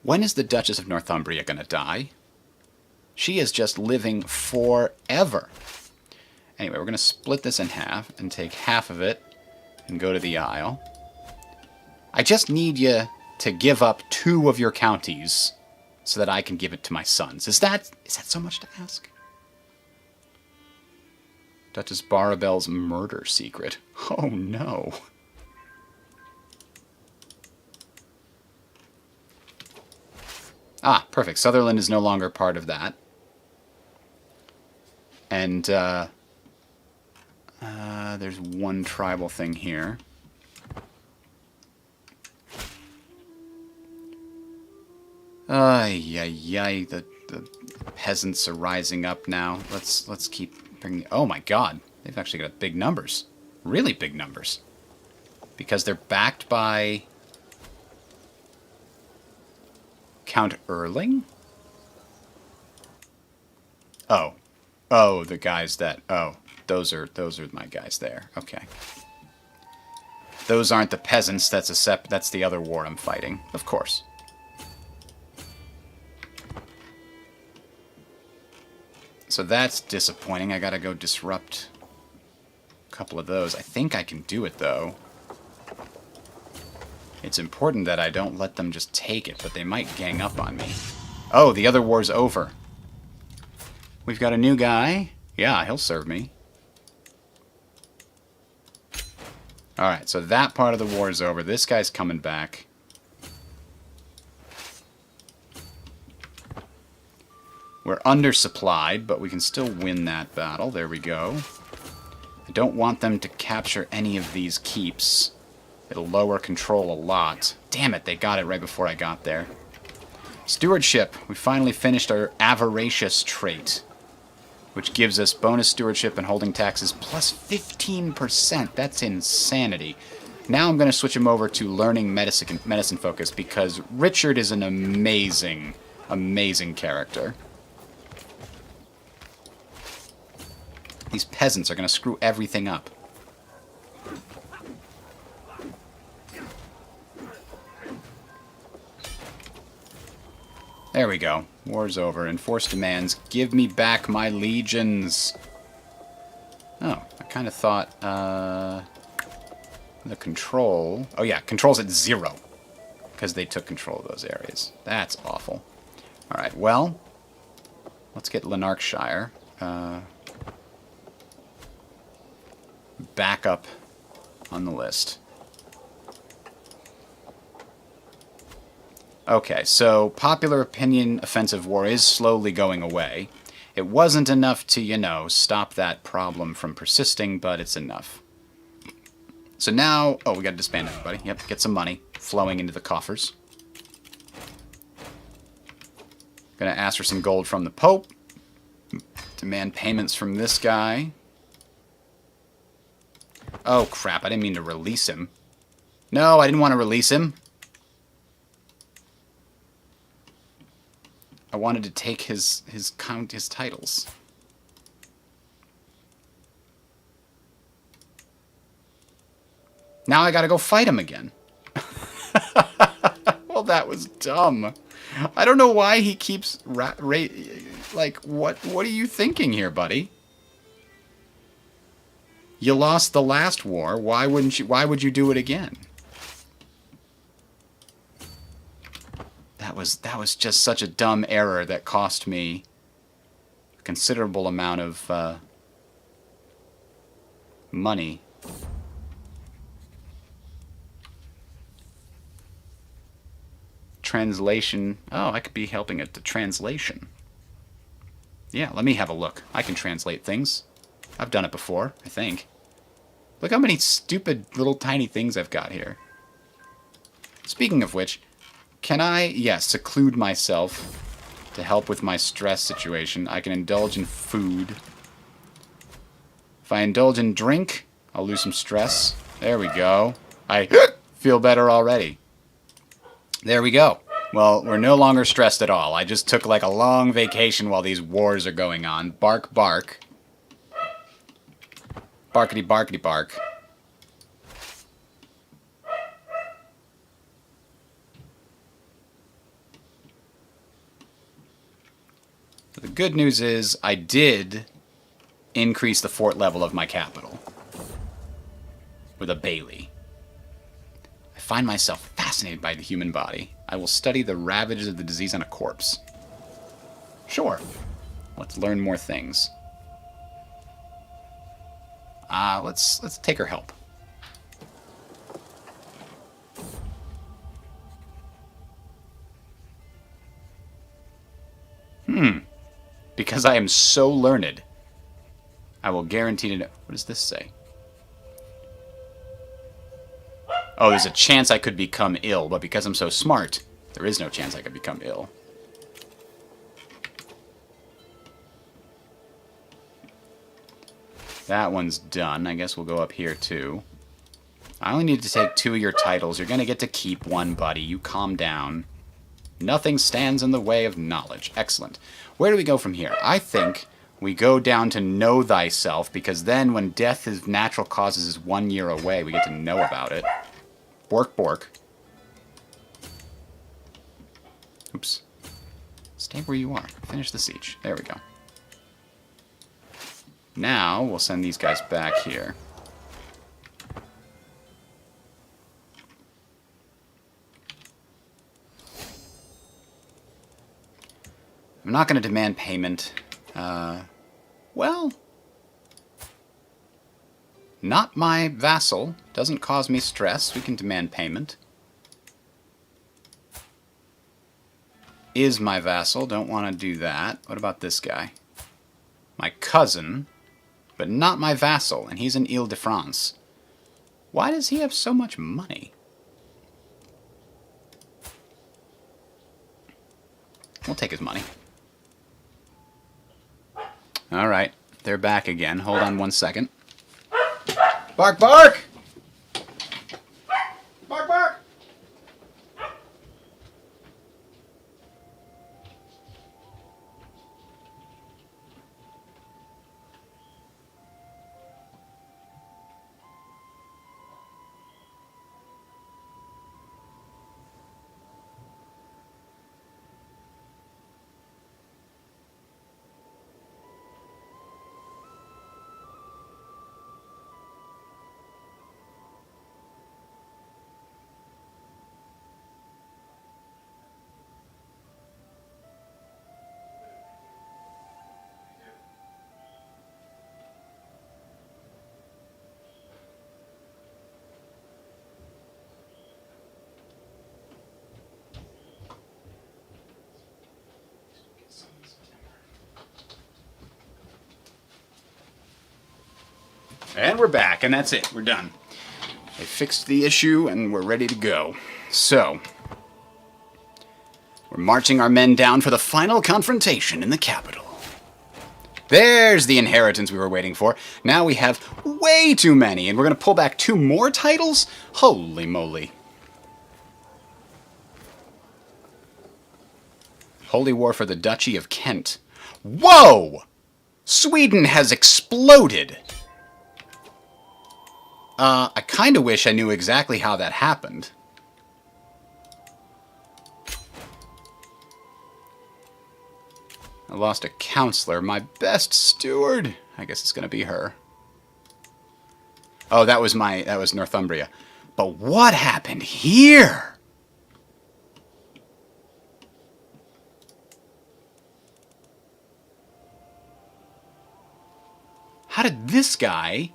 When is the Duchess of Northumbria going to die? She is just living forever. Anyway, we're going to split this in half and take half of it and go to the Isle. I just need you to give up 2 of your counties so that I can give it to my sons. Is that so much to ask? Duchess Barabel's murder secret. Oh no. Ah, perfect. Sutherland is no longer part of that. And, there's one tribal thing here. The peasants are rising up now. Let's keep bringing... Oh my god, they've actually got big numbers. Really big numbers. Because they're backed by... Count Erling? Oh. Oh, the guys that... Oh. Those are my guys there. Okay. Those aren't the peasants. That's the other war I'm fighting. Of course. So that's disappointing. I gotta go disrupt a couple of those. I think I can do it, though. It's important that I don't let them just take it, but they might gang up on me. Oh, the other war's over. We've got a new guy. Yeah, he'll serve me. Alright, so that part of the war is over. This guy's coming back. We're undersupplied, but we can still win that battle. There we go. I don't want them to capture any of these keeps. It'll lower control a lot. Damn it, they got it right before I got there. Stewardship. We finally finished our avaricious trait, which gives us bonus stewardship and holding taxes plus 15%. That's insanity. Now I'm going to switch him over to learning medicine focus because Richard is an amazing, amazing character. These peasants are going to screw everything up. There we go. War's over. Enforce demands. Give me back my legions. Oh, I kind of thought, the control... Oh yeah, control's at 0. Because they took control of those areas. That's awful. Alright, well, let's get Lanarkshire back up on the list. Okay, so popular opinion offensive war is slowly going away. It wasn't enough to, you know, stop that problem from persisting, but it's enough. So now... Oh, we gotta disband everybody. Yep, get some money flowing into the coffers. Gonna ask for some gold from the Pope. Demand payments from this guy. Oh, crap, I didn't mean to release him. No, I didn't want to release him. I wanted to take his titles. Now I gotta go fight him again. Well, that was dumb. I don't know why he keeps... like, what are you thinking here, buddy? You lost the last war. Why would you do it again? That was just such a dumb error that cost me a considerable amount of money. Translation. Oh, I could be helping at the translation. Yeah, let me have a look. I can translate things. I've done it before, I think. Look how many stupid little tiny things I've got here. Speaking of which, can I, yes, seclude myself to help with my stress situation? I can indulge in food. If I indulge in drink, I'll lose some stress. There we go. I feel better already. There we go. Well, we're no longer stressed at all. I just took like a long vacation while these wars are going on. Bark, bark. Barkity, barkity, bark. The good news is I did increase the fort level of my capital with a Bailey. I find myself fascinated by the human body. I will study the ravages of the disease on a corpse. Sure. Let's learn more things. Let's take her help. Because I am so learned, I will guarantee to know. What does this say? Oh, there's a chance I could become ill, but because I'm so smart, there is no chance I could become ill. That one's done. I guess we'll go up here, too. I only need to take 2 of your titles. You're going to get to keep one, buddy. You calm down. Nothing stands in the way of knowledge. Excellent. Where do we go from here? I think we go down to know thyself, because then when death of natural causes is 1 year away, we get to know about it. Bork, bork. Oops. Stay where you are. Finish the siege. There we go. Now, we'll send these guys back here. I'm not going to demand payment. Well, not my vassal. Doesn't cause me stress. We can demand payment. Is my vassal. Don't want to do that. What about this guy? My cousin, but not my vassal, and he's in Ile-de-France. Why does he have so much money? We'll take his money. Alright, they're back again. Hold on 1 second. Bark, bark! Bark, bark! And we're back, and that's it. We're done. They fixed the issue, and we're ready to go. So, we're marching our men down for the final confrontation in the capital. There's the inheritance we were waiting for. Now we have way too many, and we're going to pull back 2 more titles? Holy moly. Holy War for the Duchy of Kent. Whoa! Sweden has exploded! I kind of wish I knew exactly how that happened. I lost a counselor. My best steward. I guess it's going to be her. Oh, that was Northumbria. But what happened here? How did this guy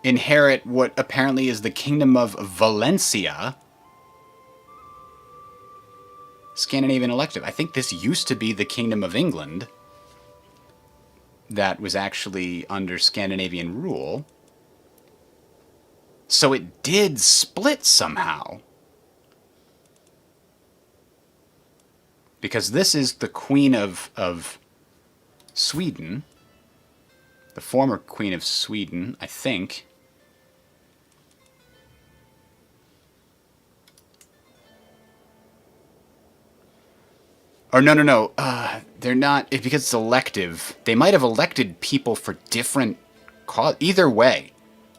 inherit what apparently is the kingdom of Valencia? Scandinavian elective. I think this used to be the Kingdom of England that was actually under Scandinavian rule. So it did split somehow. Because this is the Queen of Sweden. The former Queen of Sweden, I think. Or no. They're not, because it's elective. They might have elected people for different cause. Either way,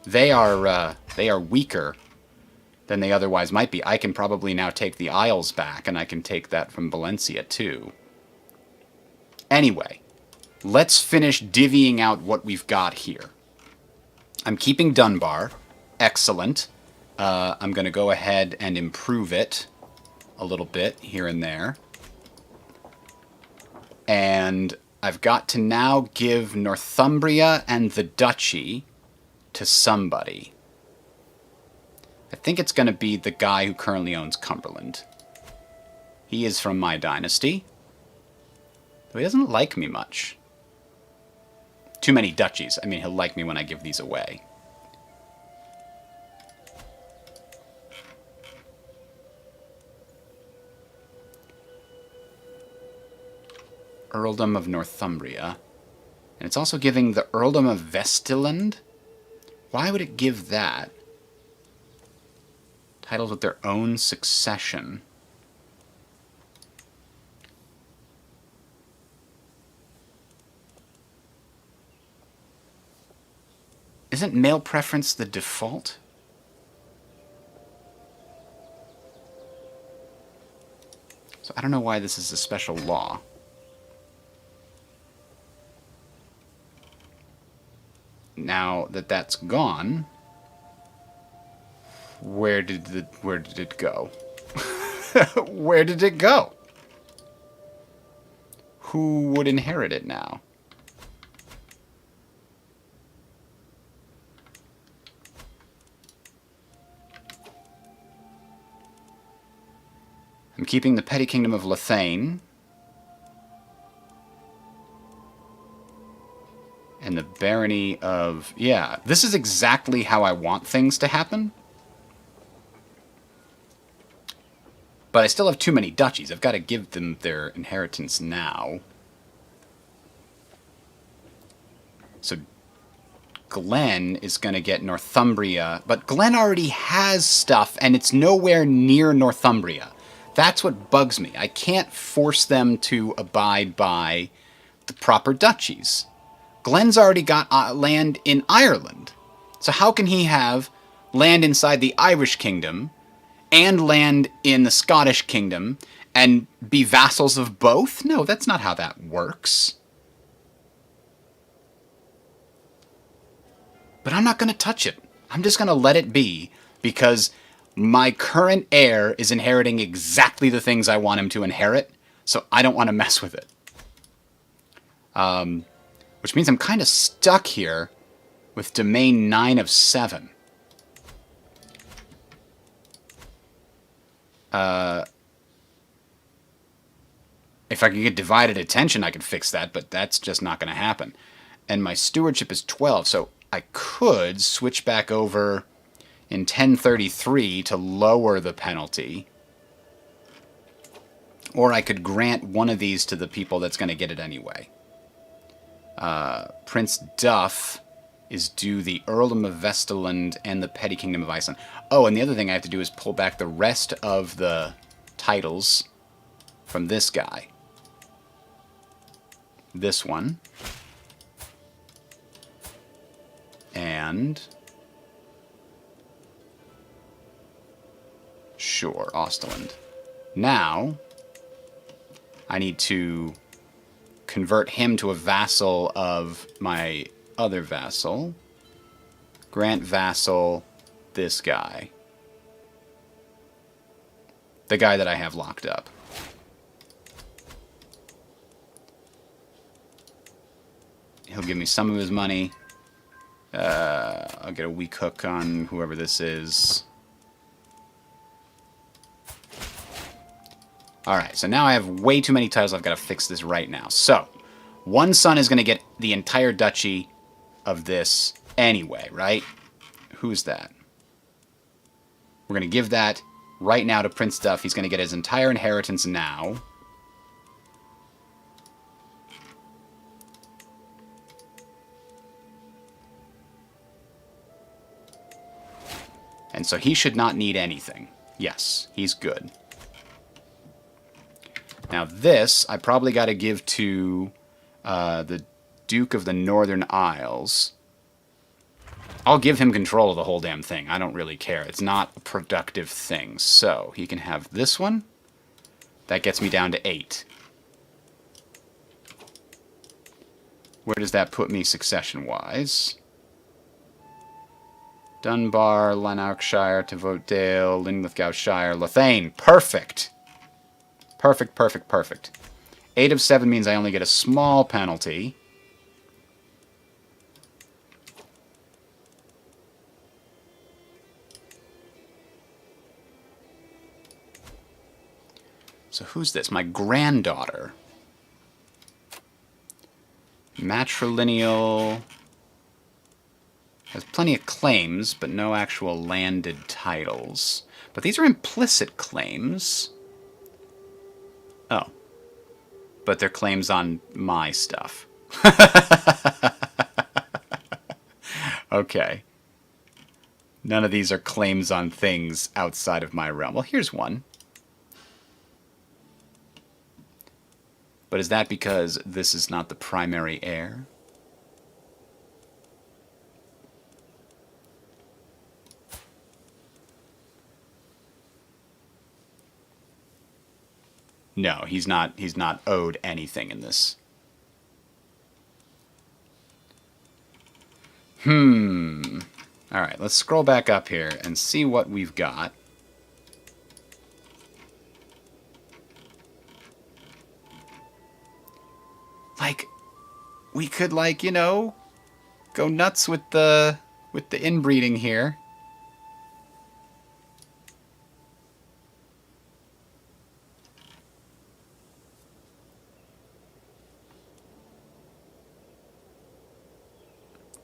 they are weaker than they otherwise might be. I can probably now take the Isles back, and I can take that from Valencia too. Anyway, let's finish divvying out what we've got here. I'm keeping Dunbar. Excellent. I'm going to go ahead and improve it a little bit here and there. And I've got to now give Northumbria and the Duchy to somebody. I think it's going to be the guy who currently owns Cumberland. He is from my dynasty. Though he doesn't like me much. Too many duchies. I mean, he'll like me when I give these away. Earldom of Northumbria. And it's also giving the Earldom of Vestland. Why would it give that? Titles with their own succession. Isn't male preference the default? So I don't know why this is a special law. Now that that's gone, where did it go? Where did it go? Who would inherit it now? I'm keeping the petty kingdom of Lothain. And the barony of... Yeah, this is exactly how I want things to happen. But I still have too many duchies. I've got to give them their inheritance now. So Glenn is going to get Northumbria. But Glenn already has stuff, and it's nowhere near Northumbria. That's what bugs me. I can't force them to abide by the proper duchies. Glenn's already got land in Ireland. So how can he have land inside the Irish kingdom and land in the Scottish kingdom and be vassals of both? No, that's not how that works. But I'm not going to touch it. I'm just going to let it be because my current heir is inheriting exactly the things I want him to inherit, so I don't want to mess with it. Which means I'm kind of stuck here with domain 9 of 7. If I could get divided attention, I could fix that, but that's just not going to happen. And my stewardship is 12, so I could switch back over in 1033 to lower the penalty. Or I could grant one of these to the people that's going to get it anyway. Prince Duff is due the Earldom of Vestland and the Petty Kingdom of Iceland. Oh, and the other thing I have to do is pull back the rest of the titles from this guy. This one. And... sure, Ostland. Now, I need to convert him to a vassal of my other vassal. Grant vassal this guy. The guy that I have locked up. He'll give me some of his money. I'll get a weak hook on whoever this is. Alright, so now I have way too many titles. I've got to fix this right now. So, one son is going to get the entire duchy of this anyway, right? Who's that? We're going to give that right now to Prince Duff. He's going to get his entire inheritance now. And so he should not need anything. Yes, he's good. Now this, I probably got to give to the Duke of the Northern Isles. I'll give him control of the whole damn thing. I don't really care. It's not a productive thing. So, he can have this one. That gets me down to 8. Where does that put me succession-wise? Dunbar, Lanarkshire, Tevoldale, Linlithgowshire, Lothane. Perfect! Perfect, perfect, perfect. 8 of 7 means I only get a small penalty. So who's this? My granddaughter. Matrilineal. Has plenty of claims, but no actual landed titles. But these are implicit claims. Oh. But they're claims on my stuff. Okay. None of these are claims on things outside of my realm. Well, here's one. But is that because this is not the primary heir? No, he's not owed anything in this. Alright, let's scroll back up here and see what we've got. Like, we could, like, you know, go nuts with the inbreeding here.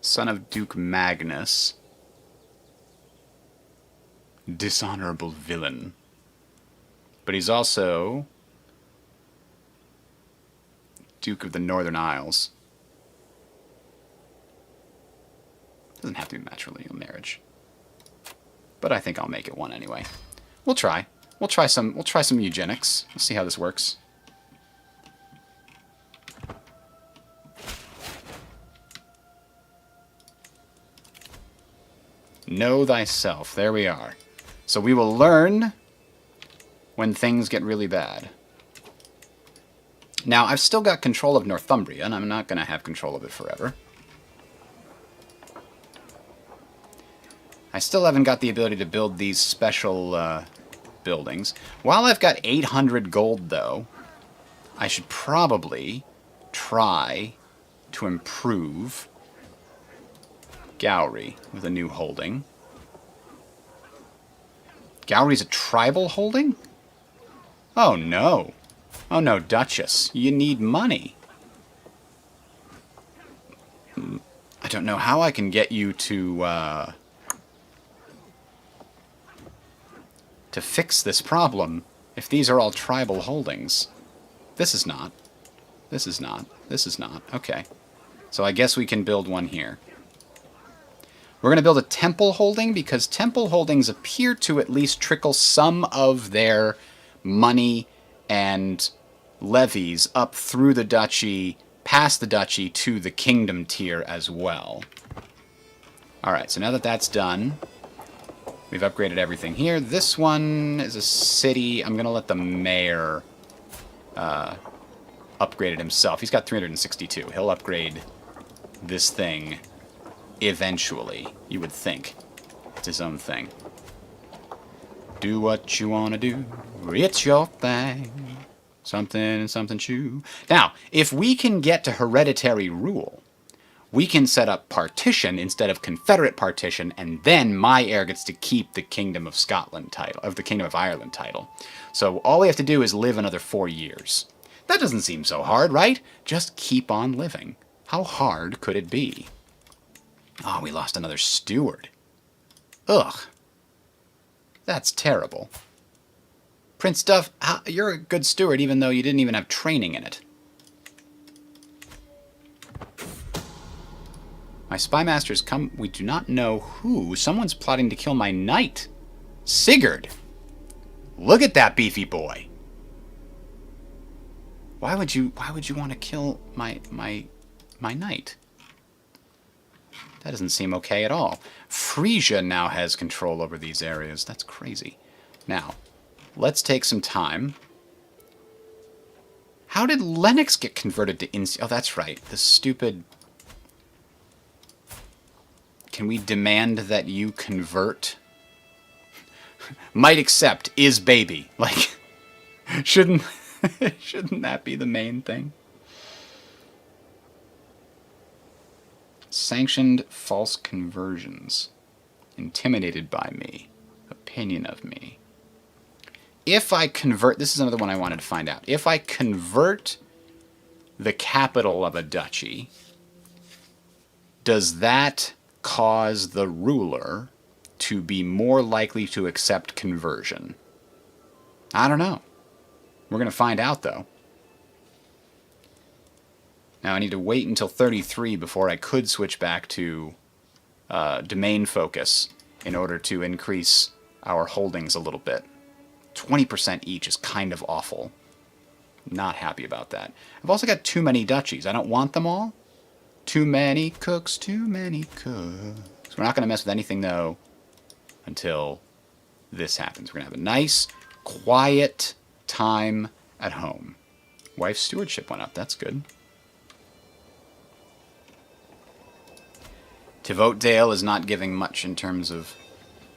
Son of Duke Magnus. Dishonorable villain. But he's also Duke of the Northern Isles. Doesn't have to be matrilineal marriage. But I think I'll make it one anyway. We'll try. We'll try some eugenics. We'll see how this works. Know thyself. There we are. So we will learn when things get really bad. Now, I've still got control of Northumbria, and I'm not going to have control of it forever. I still haven't got the ability to build these special buildings. While I've got 800 gold, though, I should probably try to improve Gowrie with a new holding. Gowrie's a tribal holding? Oh no. Oh no, Duchess. You need money. I don't know how I can get you to fix this problem if these are all tribal holdings. This is not. This is not. This is not. Okay. So I guess we can build one here. We're going to build a temple holding because temple holdings appear to at least trickle some of their money and levies up through the duchy, past the duchy, to the kingdom tier as well. Alright, so now that that's done, we've upgraded everything here. This one is a city. I'm going to let the mayor upgrade it himself. He's got 362. He'll upgrade this thing eventually, you would think. It's his own thing. Do what you want to do. It's your thing. Something, something chew. Now, if we can get to hereditary rule, we can set up partition instead of Confederate partition, and then my heir gets to keep the Kingdom of Scotland title, of the Kingdom of Ireland title. So all we have to do is live another 4 years. That doesn't seem so hard, right? Just keep on living. How hard could it be? Oh, we lost another steward. Ugh. That's terrible. Prince Duff, you're a good steward even though you didn't even have training in it. My spy masters come. We do not know who. Someone's plotting to kill my knight. Sigurd. Look at that beefy boy. Why would you want to kill my knight? That doesn't seem okay at all. Frisia now has control over these areas. That's crazy. Now, let's take some time. How did Lennox get converted to Oh, that's right. The stupid... Can we demand that you convert? Might accept is baby. Like, shouldn't that be the main thing? Sanctioned false conversions. Intimidated by me. Opinion of me. If I convert... This is another one I wanted to find out. If I convert the capital of a duchy, does that cause the ruler to be more likely to accept conversion? I don't know. We're going to find out, though. Now, I need to wait until 33 before I could switch back to domain focus in order to increase our holdings a little bit. 20% each is kind of awful. Not happy about that. I've also got too many duchies. I don't want them all. Too many cooks, too many cooks. We're not going to mess with anything, though, until this happens. We're going to have a nice, quiet time at home. Wife's stewardship went up. That's good. Tivottdale is not giving much in terms of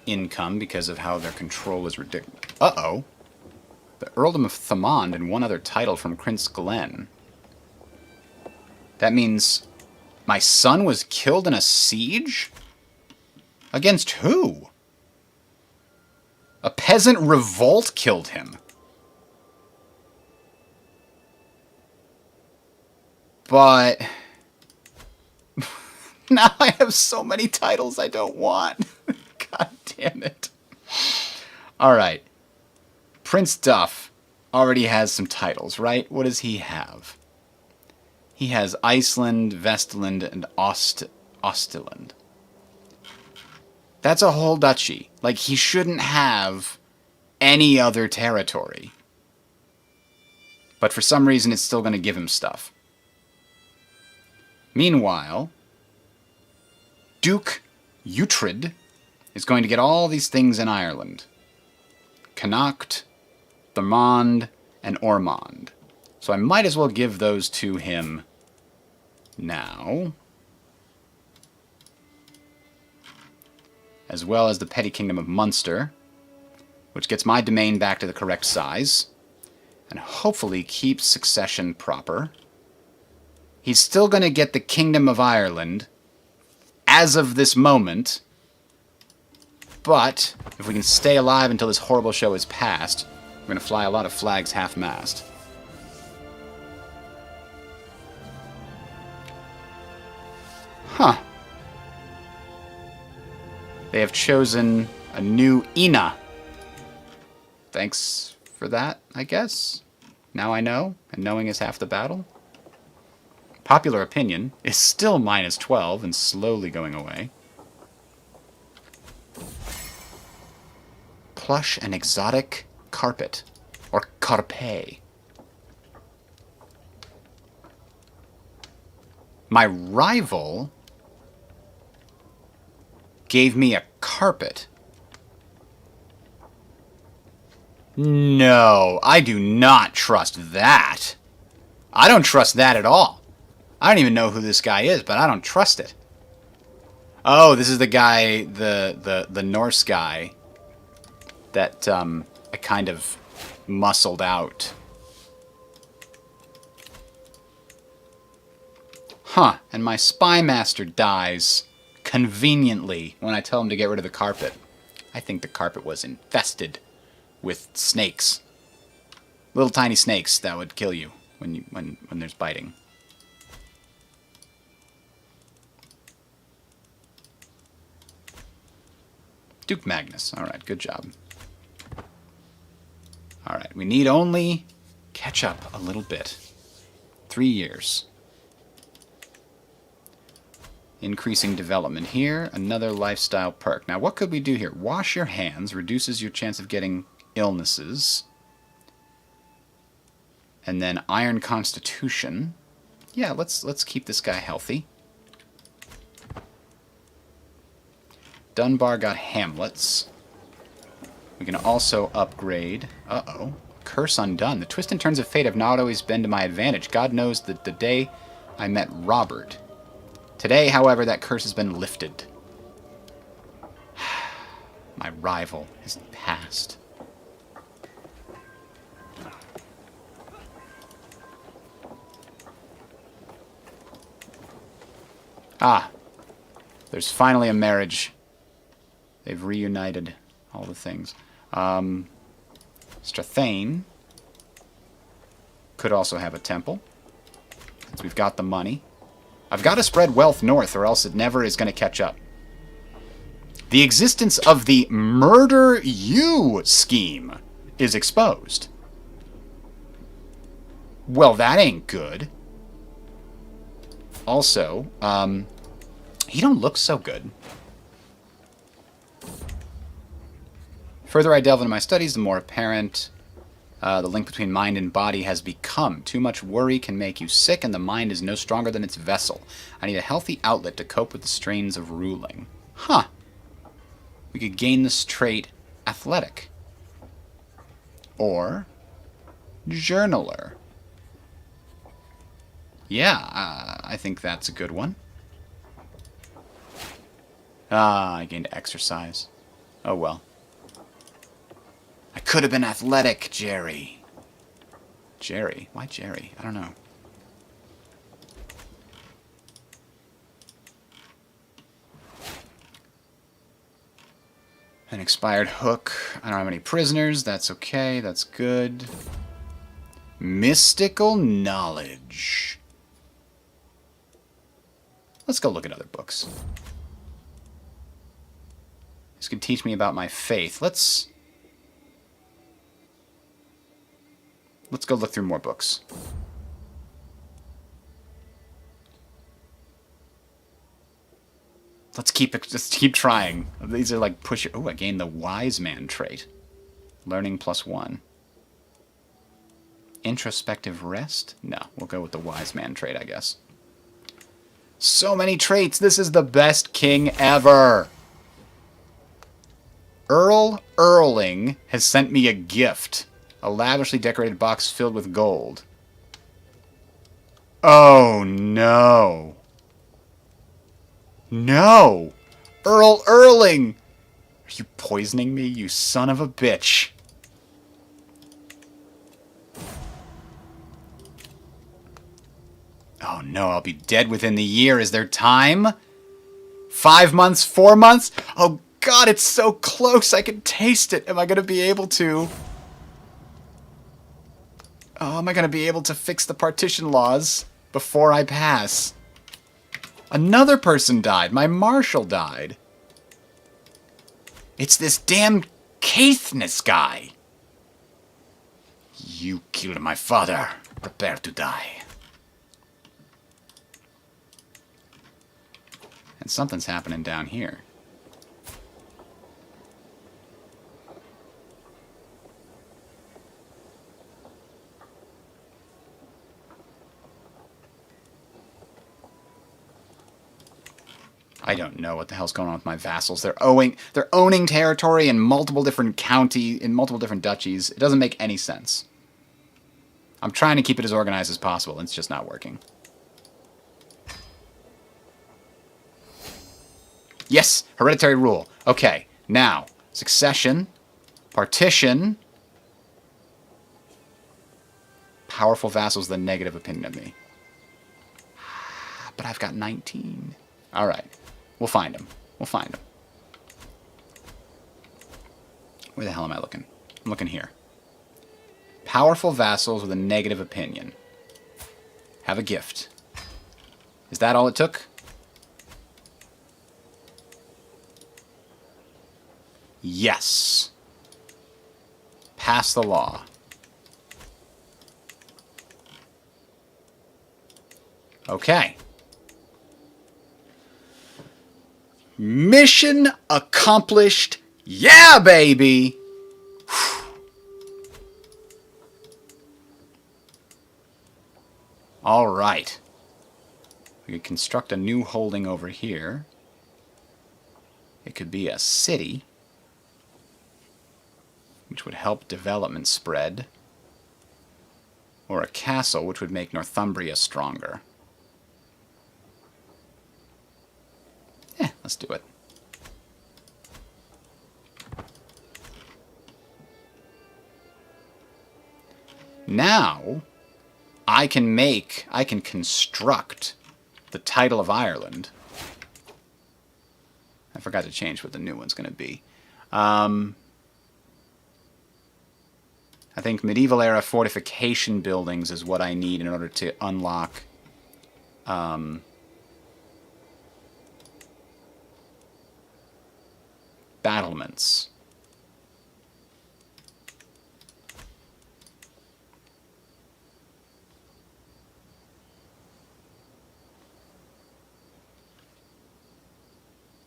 income because of how their control is ridiculous. Uh-oh. The Earldom of Thomond and one other title from Prince Glen. That means my son was killed in a siege? Against who? A peasant revolt killed him. But... now I have so many titles I don't want. God damn it. Alright. Prince Duff already has some titles, right? What does he have? He has Iceland, Vestland, and Osterland. That's a whole duchy. Like, he shouldn't have any other territory. But for some reason, it's still going to give him stuff. Meanwhile, Duke Uhtred is going to get all these things in Ireland. Connacht, Thomond, and Ormond. So I might as well give those to him now. As well as the petty kingdom of Munster, which gets my domain back to the correct size, and hopefully keeps succession proper. He's still going to get the Kingdom of Ireland as of this moment, but if we can stay alive until this horrible show is past, we're going to fly a lot of flags half-mast. Huh. They have chosen a new Ina. Thanks for that, I guess. Now I know, and knowing is half the battle. Popular opinion is still minus 12 and slowly going away. Plush and exotic carpet, or carpe. My rival gave me a carpet. No, I do not trust that. I don't trust that at all. I don't even know who this guy is, but I don't trust it. Oh, this is the guy, the Norse guy that I kind of muscled out. Huh, and my spy master dies conveniently when I tell him to get rid of the carpet. I think the carpet was infested with snakes. Little tiny snakes that would kill you when there's biting. Duke Magnus. Alright, good job. Alright, we need only catch up a little bit. 3 years. Increasing development here. Another lifestyle perk. Now, what could we do here? Wash your hands. Reduces your chance of getting illnesses. And then Iron Constitution. Yeah, let's keep this guy healthy. Dunbar got Hamlets. We can also upgrade... Uh-oh. Curse Undone. The twists and turns of fate have not always been to my advantage. God knows that the day I met Robert... Today, however, that curse has been lifted. My rival has passed. Ah. There's finally a marriage. They've reunited all the things. Strathane could also have a temple, since we've got the money. I've got to spread wealth north, or else it never is going to catch up. The existence of the Murder You scheme is exposed. Well, that ain't good. Also, he don't look so good. Further I delve into my studies, the more apparent the link between mind and body has become. Too much worry can make you sick, and the mind is no stronger than its vessel. I need a healthy outlet to cope with the strains of ruling. Huh. We could gain this trait athletic. Or journaler. Yeah, I think that's a good one. Ah, I gained exercise. Oh well. I could have been athletic, Jerry. Jerry? Why Jerry? I don't know. An expired hook. I don't have any prisoners. That's okay. That's good. Mystical knowledge. Let's go look at other books. This could teach me about my faith. Let's go look through more books. Let's keep trying. These are like push. Oh, I gained the wise man trait. Learning +1. Introspective rest? No, we'll go with the wise man trait, I guess. So many traits. This is the best king ever. Earl Erling has sent me a gift. A lavishly decorated box filled with gold. Oh, no. No! Earl Erling! Are you poisoning me, you son of a bitch? Oh, no, I'll be dead within the year. Is there time? 5 months? 4 months? Oh, God, it's so close. I can taste it. Am I going to be able to... Oh, am I going to be able to fix the partition laws before I pass? Another person died. My marshal died. It's this damn Caithness guy. You killed my father. Prepare to die. And something's happening down here. I don't know what the hell's going on with my vassals. They're owning territory in multiple different duchies. It doesn't make any sense. I'm trying to keep it as organized as possible, and it's just not working. Yes, hereditary rule. Okay, now, succession, partition, powerful vassals with a negative opinion of me. But I've got 19. All right, we'll find him. We'll find him. Where the hell am I looking? I'm looking here. Powerful vassals with a negative opinion. Have a gift. Is that all it took? Yes. Pass the law. Okay. Mission accomplished. Yeah, baby! All right. We could construct a new holding over here. It could be a city, which would help development spread, or a castle, which would make Northumbria stronger. Yeah, let's do it. Now, I can construct the title of Ireland. I forgot to change what the new one's going to be. I think medieval era fortification buildings is what I need in order to unlock battlements.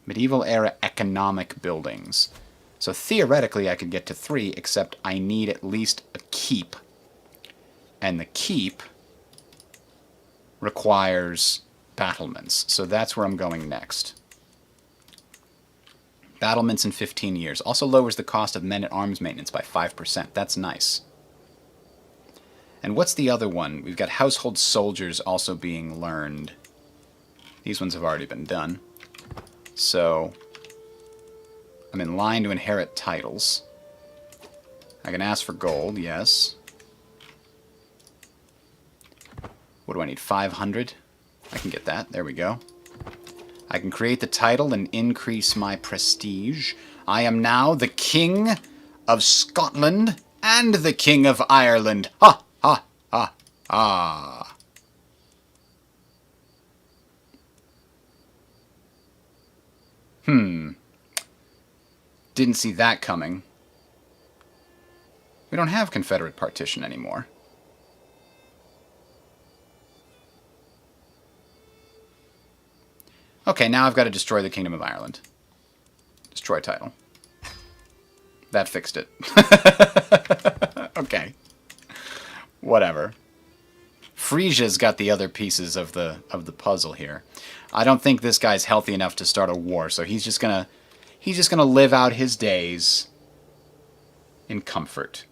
Medieval era economic buildings. So theoretically I could get to 3, except I need at least a keep. And the keep requires battlements. So that's where I'm going next. Battlements in 15 years. Also lowers the cost of men-at-arms maintenance by 5%. That's nice. And what's the other one? We've got household soldiers also being learned. These ones have already been done. So, I'm in line to inherit titles. I can ask for gold, yes. What do I need, 500? I can get that, there we go. I can create the title and increase my prestige. I am now the King of Scotland and the King of Ireland. Ha, ha, ha, ha. Didn't see that coming. We don't have Confederate partition anymore. Okay, now I've got to destroy the Kingdom of Ireland. Destroy title. That fixed it. Okay. Whatever. Frisia's got the other pieces of the puzzle here. I don't think this guy's healthy enough to start a war, so he's just gonna live out his days in comfort.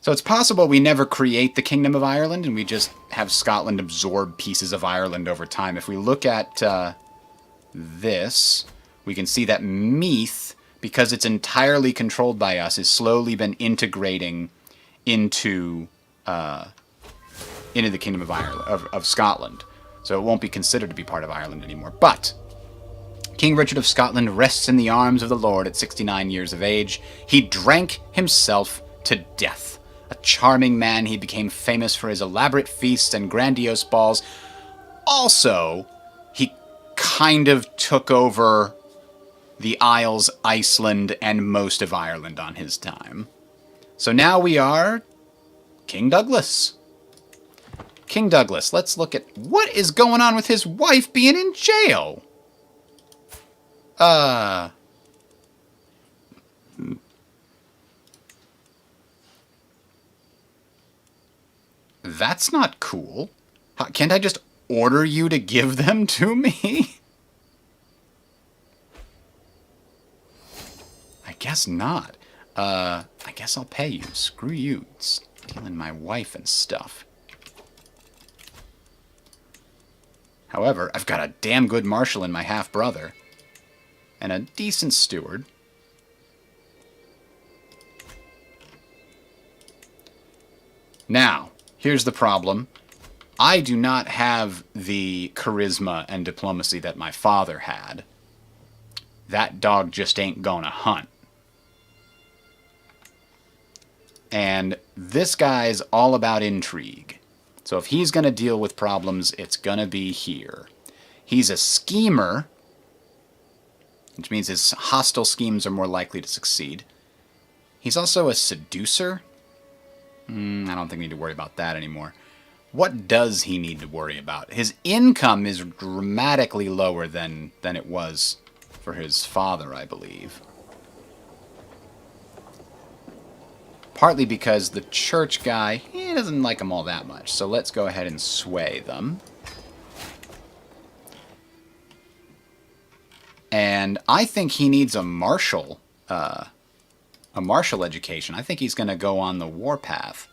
So it's possible we never create the Kingdom of Ireland and we just have Scotland absorb pieces of Ireland over time. If we look at this, we can see that Meath, because it's entirely controlled by us, has slowly been integrating into the Kingdom of Ireland, of Scotland. So it won't be considered to be part of Ireland anymore. But King Richard of Scotland rests in the arms of the Lord at 69 years of age. He drank himself to death. A charming man, he became famous for his elaborate feasts and grandiose balls. Also, he kind of took over the Isles, Iceland, and most of Ireland on his time. So now we are King Douglas. King Douglas, let's look at what is going on with his wife being in jail. That's not cool. Can't I just order you to give them to me? guess not. I guess I'll pay you. Screw you. Stealing my wife and stuff. However, I've got a damn good marshal in my half-brother. And a decent steward. Now, here's the problem. I do not have the charisma and diplomacy that my father had. That dog just ain't gonna hunt. And this guy's all about intrigue. So if he's gonna deal with problems, it's gonna be here. He's a schemer, which means his hostile schemes are more likely to succeed. He's also a seducer. I don't think we need to worry about that anymore. What does he need to worry about? His income is dramatically lower than it was for his father, I believe. Partly because the church guy, he doesn't like them all that much. So let's go ahead and sway them. And I think he needs a martial education. I think he's going to go on the warpath.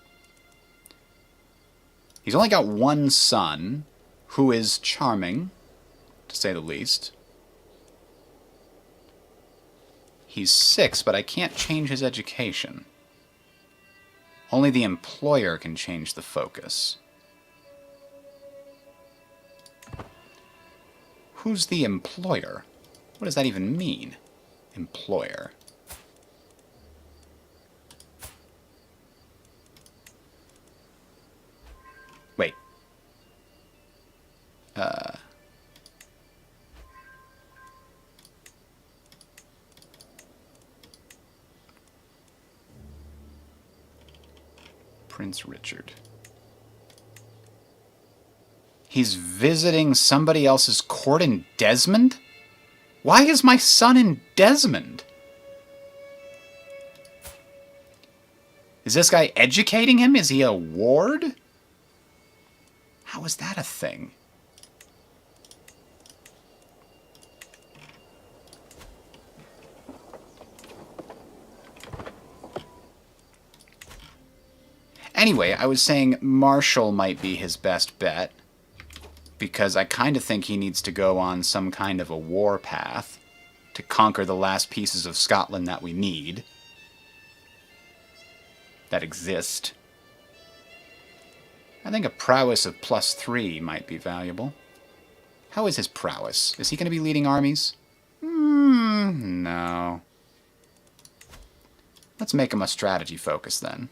He's only got one son, who is charming, to say the least. He's 6, but I can't change his education. Only the employer can change the focus. Who's the employer? What does that even mean? Employer. Wait. Prince Richard. He's visiting somebody else's court in Desmond? Why is my son in Desmond? Is this guy educating him? Is he a ward? How is that a thing? Anyway, I was saying Marshall might be his best bet, because I kind of think he needs to go on some kind of a war path to conquer the last pieces of Scotland that we need, that exist. I think a prowess of +3 might be valuable. How is his prowess? Is he going to be leading armies? No. Let's make him a strategy focus then.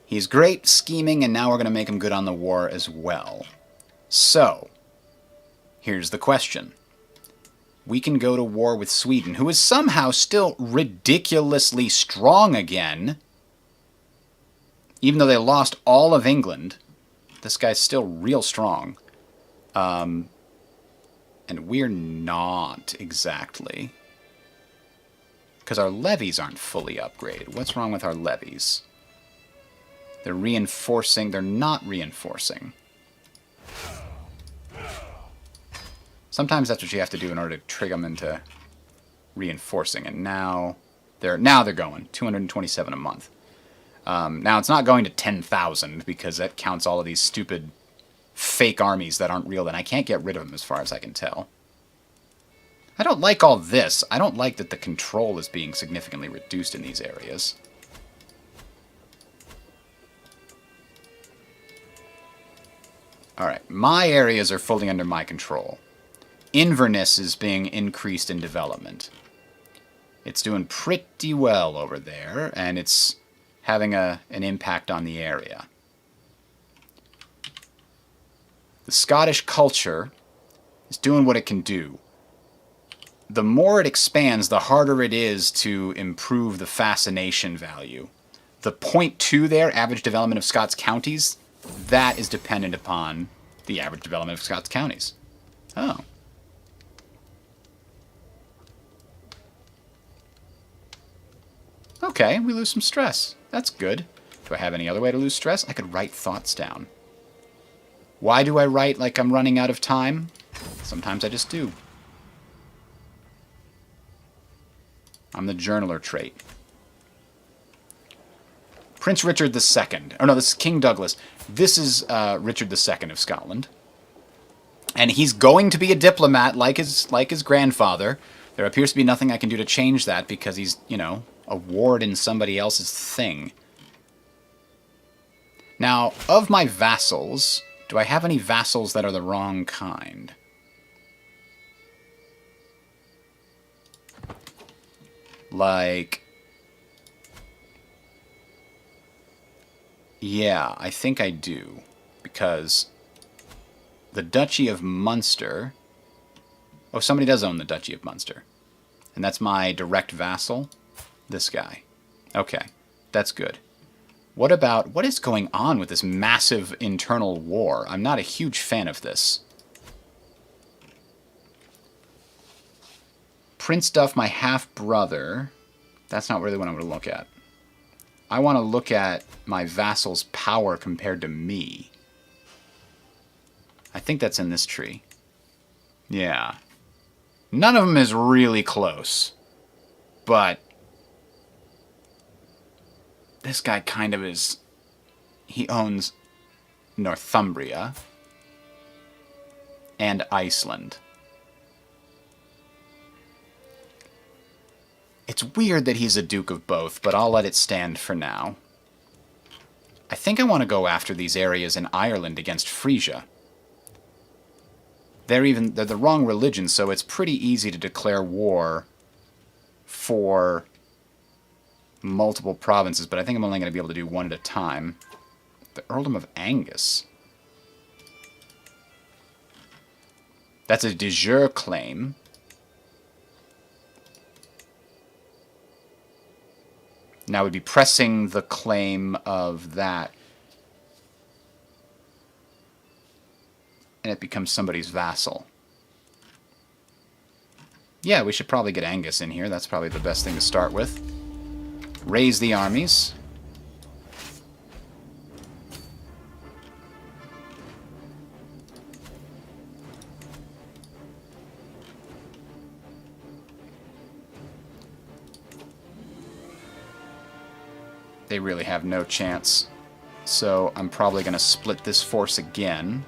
He's great scheming, and now we're going to make him good on the war as well. So, here's the question. We can go to war with Sweden, who is somehow still ridiculously strong again. Even though they lost all of England, this guy's still real strong. And we're not exactly. Because our levies aren't fully upgraded. What's wrong with our levies? They're reinforcing. They're not reinforcing. Sometimes that's what you have to do in order to trigger them into reinforcing. And now they're going 227 a month. Now it's not going to 10,000 because that counts all of these stupid fake armies that aren't real. And I can't get rid of them as far as I can tell. I don't like all this. I don't like that the control is being significantly reduced in these areas. Alright, my areas are fully under my control. Inverness is being increased in development. It's doing pretty well over there, and it's having an impact on the area. The Scottish culture is doing what it can do. The more it expands, the harder it is to improve the fascination value. The 0.2 there, average development of Scots counties, that is dependent upon the average development of Scots counties. Oh. Okay, we lose some stress. That's good. Do I have any other way to lose stress? I could write thoughts down. Why do I write like I'm running out of time? Sometimes I just do. I'm the journaler trait. Prince Richard II. Oh no, this is King Douglas. This is Richard II of Scotland. And he's going to be a diplomat like his grandfather. There appears to be nothing I can do to change that because he's, you know, a ward in somebody else's thing. Now, of my vassals, do I have any vassals that are the wrong kind? Like... yeah, I think I do. Because the Duchy of Munster... oh, somebody does own the Duchy of Munster. And that's my direct vassal? This guy. Okay, that's good. What about... what is going on with this massive internal war? I'm not a huge fan of this. Prince Duff, my half-brother... that's not really what I'm going to look at. I want to look at my vassal's power compared to me. I think that's in this tree. Yeah. None of them is really close. But this guy kind of is... he owns Northumbria and Iceland. It's weird that he's a Duke of both, but I'll let it stand for now. I think I want to go after these areas in Ireland against Frisia. They're the wrong religion, so it's pretty easy to declare war for multiple provinces, but I think I'm only going to be able to do one at a time. The Earldom of Angus. That's a de jure claim. Now we'd be pressing the claim of that. And it becomes somebody's vassal. Yeah, we should probably get Angus in here. That's probably the best thing to start with. Raise the armies. They really have no chance. So I'm probably going to split this force again.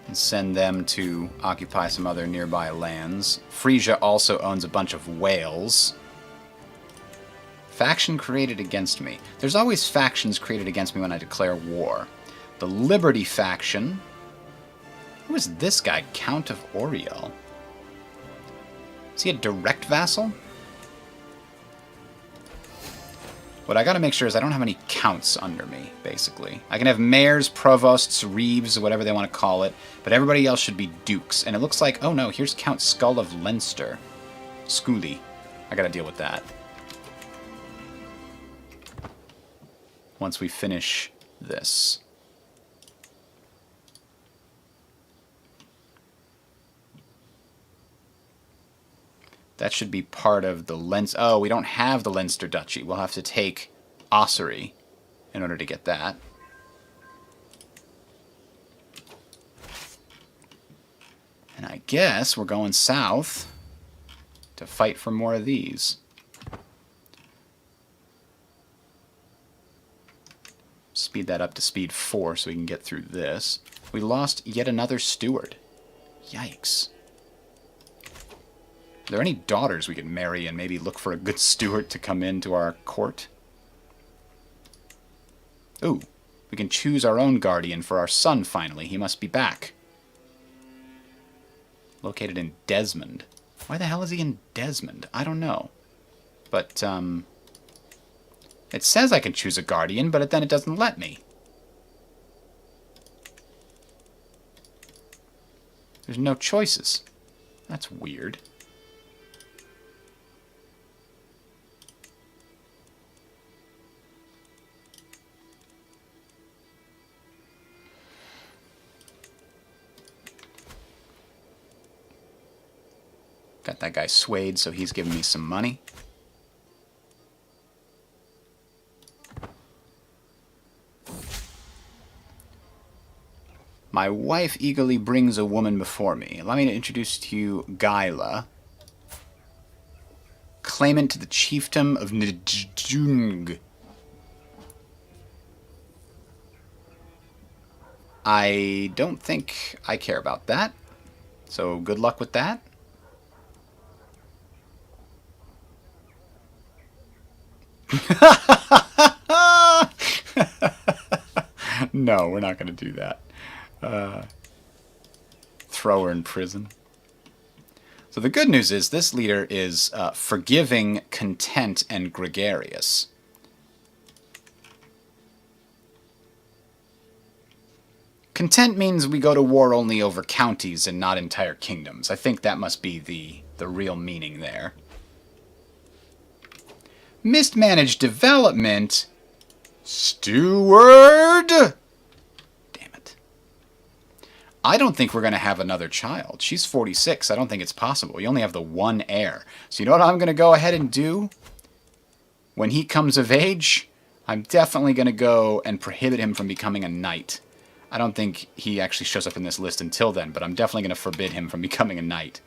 And send them to occupy some other nearby lands. Frisia also owns a bunch of Wales. Faction created against me. There's always factions created against me when I declare war. The Liberty faction... who is this guy? Count of Oriel. Is he a direct vassal? What I gotta make sure is I don't have any counts under me, basically. I can have mayors, provosts, reeves, whatever they want to call it, but everybody else should be dukes. And it looks like, oh no, here's Count Skull of Leinster. Scully. I gotta deal with that. Once we finish this. That should be part of the Leinster... oh, we don't have the Leinster Duchy. We'll have to take Ossory in order to get that. And I guess we're going south to fight for more of these. Speed that up to speed 4 so we can get through this. We lost yet another steward. Yikes. Are there any daughters we could marry and maybe look for a good steward to come into our court? Ooh, we can choose our own guardian for our son finally. He must be back. Located in Desmond. Why the hell is he in Desmond? I don't know. But, it says I can choose a guardian, but then it doesn't let me. There's no choices. That's weird. Got that guy swayed, so he's giving me some money. My wife eagerly brings a woman before me. Allow me to introduce to you Gyla, claimant to the chiefdom of Njung. I don't think I care about that, so good luck with that. No, we're not going to do that. Throw her in prison. So the good news is this leader is forgiving, content, and gregarious. Content means we go to war only over counties and not entire kingdoms. I think that must be the real meaning there. Mismanaged development. Steward! Damn it. I don't think we're going to have another child. She's 46. I don't think it's possible. You only have the one heir. So you know what I'm going to go ahead and do? When he comes of age, I'm definitely going to go and prohibit him from becoming a knight. I don't think he actually shows up in this list until then, but I'm definitely going to forbid him from becoming a knight.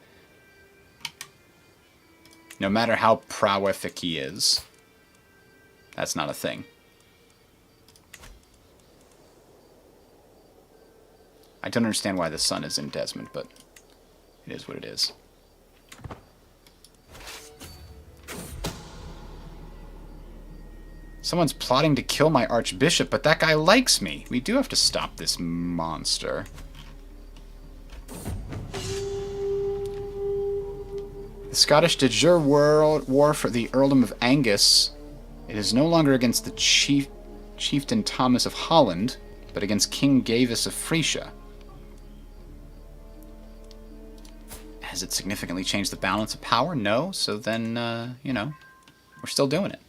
No matter how prolific he is. That's not a thing. I don't understand why the son is in Desmond, but it is what it is. Someone's plotting to kill my archbishop, but that guy likes me. We do have to stop this monster. The Scottish de jure war for the earldom of Angus. It is no longer against the chieftain Thomas of Holland, but against King Gavis of Frisia. Has it significantly changed the balance of power? No. So then, you know, we're still doing it.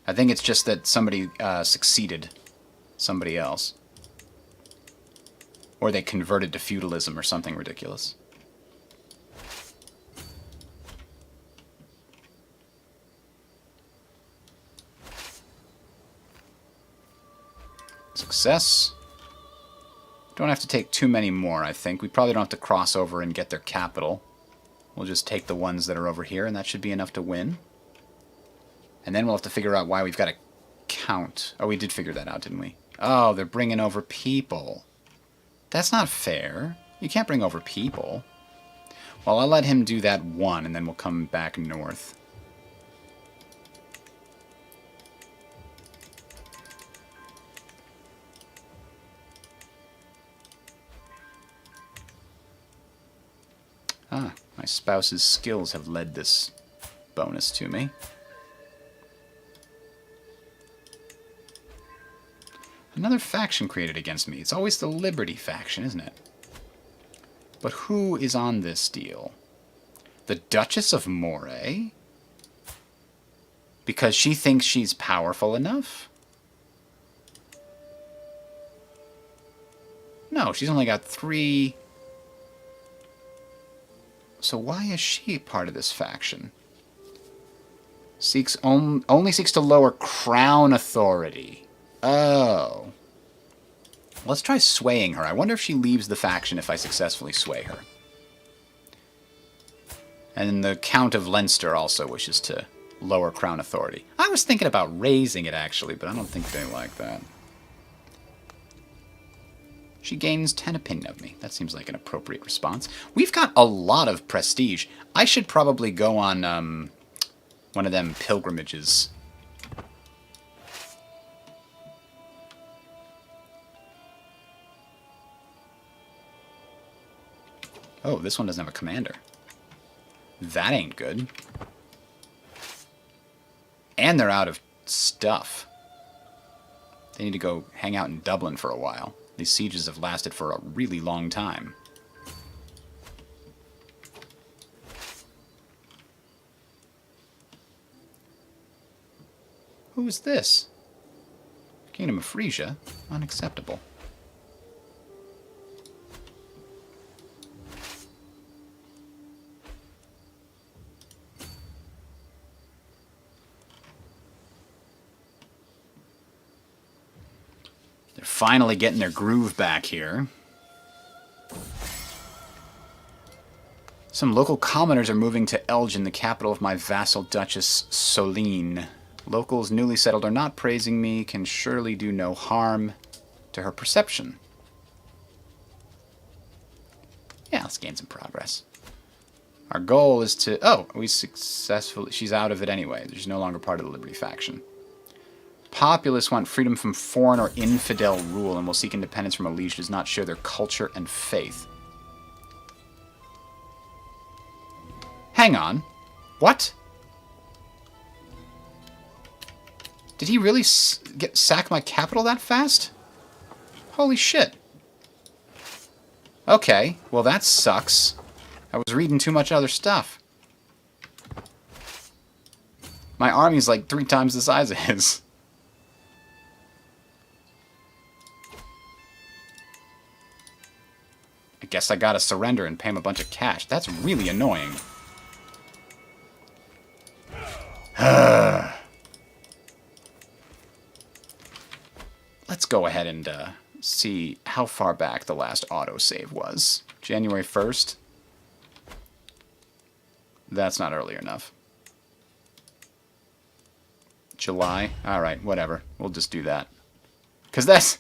I think it's just that somebody succeeded somebody else. Or they converted to feudalism or something ridiculous. Success. Don't have to take too many more, I think. We probably don't have to cross over and get their capital. We'll just take the ones that are over here, and that should be enough to win. And then we'll have to figure out why we've got to count. Oh, we did figure that out, didn't we? Oh, they're bringing over people. That's not fair. You can't bring over people. Well, I'll let him do that one, and then we'll come back north. Ah, my spouse's skills have led this bonus to me. Another faction created against me. It's always the Liberty faction, isn't it? But who is on this deal? The Duchess of Moray? Because she thinks she's powerful enough? No, she's only got 3... So why is she part of this faction? Only seeks to lower crown authority. Oh. Let's try swaying her. I wonder if she leaves the faction if I successfully sway her. And the Count of Leinster also wishes to lower crown authority. I was thinking about raising it, actually, but I don't think they like that. She gains 10 opinion of me. That seems like an appropriate response. We've got a lot of prestige. I should probably go on one of them pilgrimages. Oh, this one doesn't have a commander. That ain't good. And they're out of stuff. They need to go hang out in Dublin for a while. These sieges have lasted for a really long time. Who is this? Kingdom of Frisia? Unacceptable. They're finally getting their groove back here. Some local commoners are moving to Elgin, the capital of my vassal Duchess Soline. Locals newly settled are not praising me, can surely do no harm to her perception. Yeah, let's gain some progress. Our goal is to... Oh, we successfully... She's out of it anyway. She's no longer part of the Liberty faction. Populace want freedom from foreign or infidel rule and will seek independence from a liege who does not share their culture and faith. Hang on. What? Did he really sack my capital that fast? Holy shit. Okay, well that sucks. I was reading too much other stuff. My army's like 3 times the size of his. I guess I gotta surrender and pay him a bunch of cash. That's really annoying. Let's go ahead and see how far back the last autosave was. January 1st. That's not early enough. July. Alright, whatever. We'll just do that. Because that's...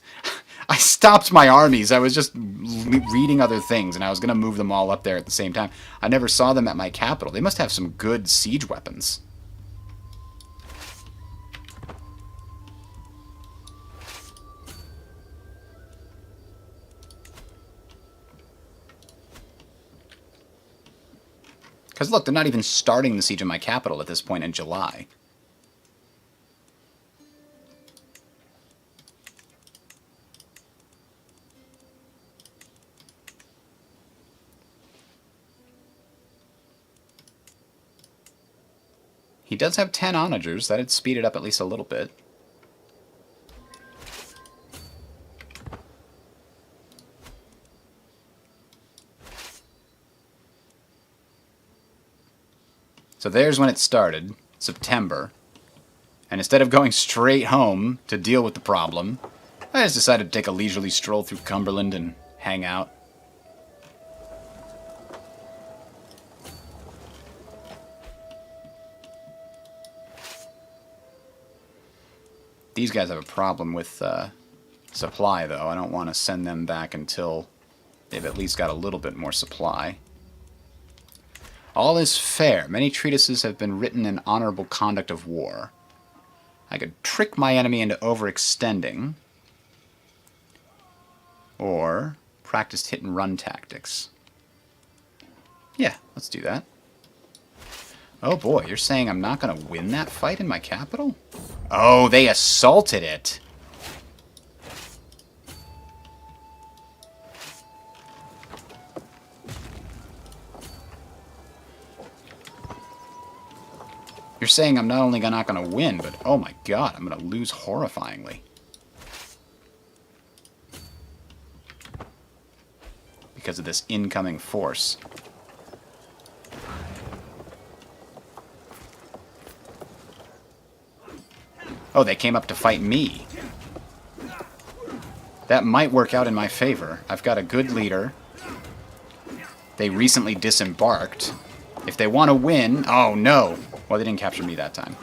I stopped my armies. I was just reading other things, and I was going to move them all up there at the same time. I never saw them at my capital. They must have some good siege weapons. Because look, they're not even starting the siege of my capital at this point in July. He does have 10 onagers. That'd speed it up at least a little bit. So there's when it started, September. And instead of going straight home to deal with the problem, I just decided to take a leisurely stroll through Cumberland and hang out. These guys have a problem with supply, though. I don't want to send them back until they've at least got a little bit more supply. All is fair. Many treatises have been written in honorable conduct of war. I could trick my enemy into overextending, or practice hit-and-run tactics. Yeah, let's do that. Oh boy, you're saying I'm not going to win that fight in my capital? Oh, they assaulted it! You're saying I'm not only not going to win, but oh my god, I'm going to lose horrifyingly. Because of this incoming force. Oh, they came up to fight me. That might work out in my favor. I've got a good leader. They recently disembarked. If they want to win... Oh, no. Well, they didn't capture me that time.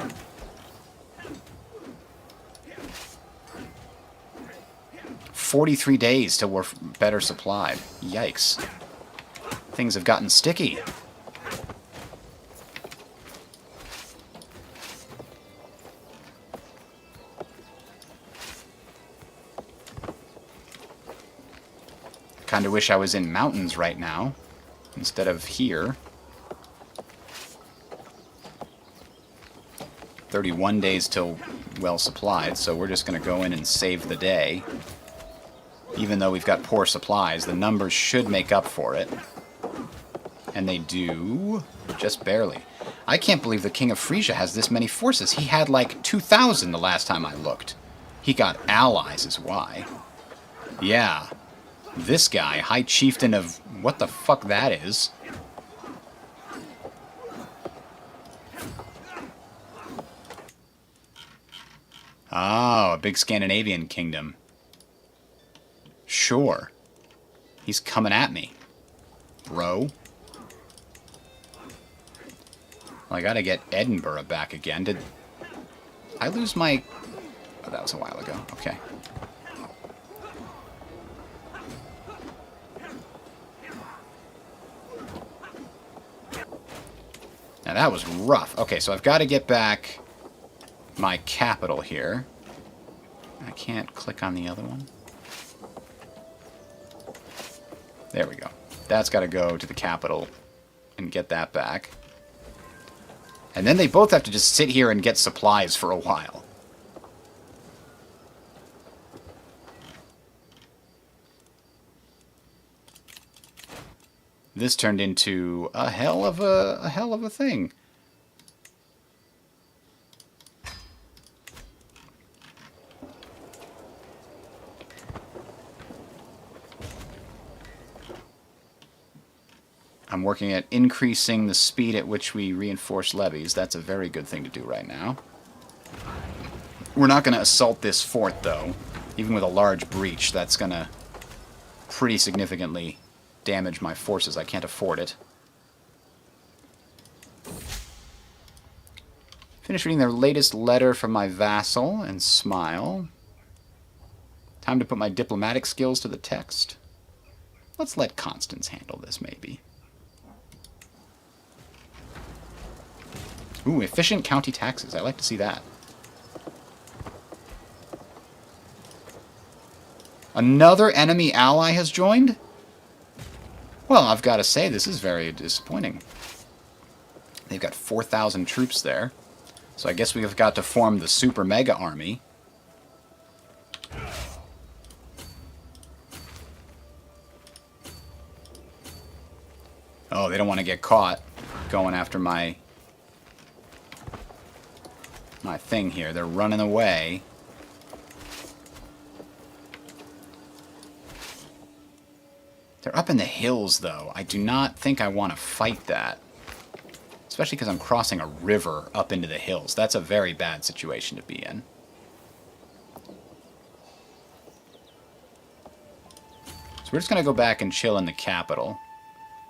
"43 days till we're better supplied." Yikes. Things have gotten sticky. Kinda wish I was in mountains right now, instead of here. 31 days till well supplied, so we're just going to go in and save the day. Even though we've got poor supplies, the numbers should make up for it. And they do, just barely. I can't believe the King of Frisia has this many forces. He had like 2,000 the last time I looked. He got allies is why. Yeah. This guy, High Chieftain of what the fuck that is. Oh, a big Scandinavian kingdom. Sure. He's coming at me. Bro. Well, I gotta get Edinburgh back again. Did I lose my... Oh, that was a while ago. Okay. Now that was rough. Okay, so I've got to get back my capital here. I can't click on the other one. There we go. That's got to go to the capital and get that back. And then they both have to just sit here and get supplies for a while. This turned into a hell of a thing. I'm working at increasing the speed at which we reinforce levies. That's a very good thing to do right now. We're not going to assault this fort, though. Even with a large breach, that's going to pretty significantly damage my forces. I can't afford it. Finish reading their latest letter from my vassal and smile. Time to put my diplomatic skills to the text. Let's let Constance handle this, maybe. Ooh, efficient county taxes. I like to see that. Another enemy ally has joined? Well, I've got to say, this is very disappointing. They've got 4,000 troops there. So I guess we've got to form the super mega army. Oh, they don't want to get caught going after my thing here. They're running away. They're up in the hills, though. I do not think I want to fight that. Especially because I'm crossing a river up into the hills. That's a very bad situation to be in. So we're just going to go back and chill in the capital.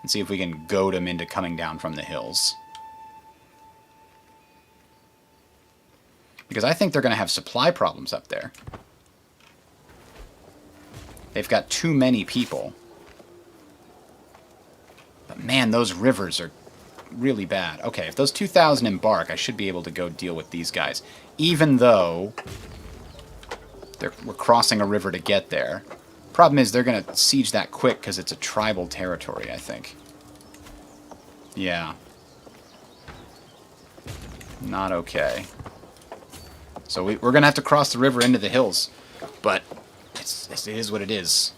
And see if we can goad them into coming down from the hills. Because I think they're going to have supply problems up there. They've got too many people. But man, those rivers are really bad. Okay, if those 2,000 embark, I should be able to go deal with these guys. Even though we're crossing a river to get there. Problem is, they're going to siege that quick because it's a tribal territory, I think. Yeah. Not okay. So we're going to have to cross the river into the hills. But it is what it is.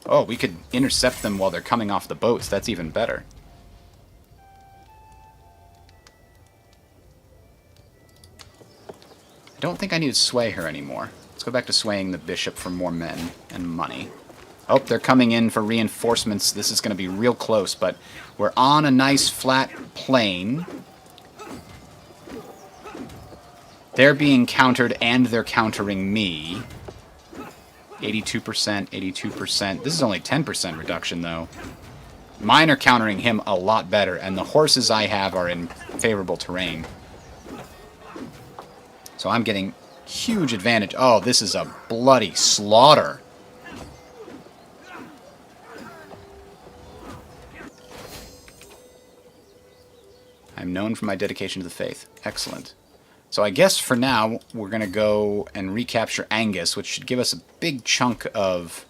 Oh, we could intercept them while they're coming off the boats. That's even better. I don't think I need to sway her anymore. Let's go back to swaying the bishop for more men and money. Oh, they're coming in for reinforcements. This is going to be real close, but we're on a nice flat plain. They're being countered, and they're countering me. 82%, 82%. This is only 10% reduction, though. Mine are countering him a lot better, and the horses I have are in favorable terrain. So I'm getting huge advantage. Oh, this is a bloody slaughter. I'm known for my dedication to the faith. Excellent. So I guess for now, we're going to go and recapture Angus, which should give us a big chunk of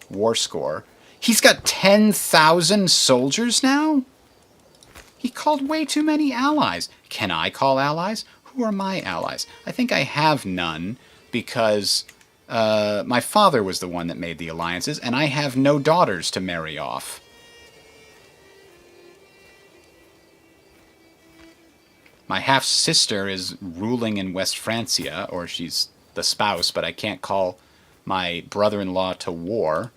war score. He's got 10,000 soldiers now? He called way too many allies. Can I call allies? Who are my allies? I think I have none because my father was the one that made the alliances, and I have no daughters to marry off. My half-sister is ruling in West Francia, or she's the spouse, but I can't call my brother-in-law to war.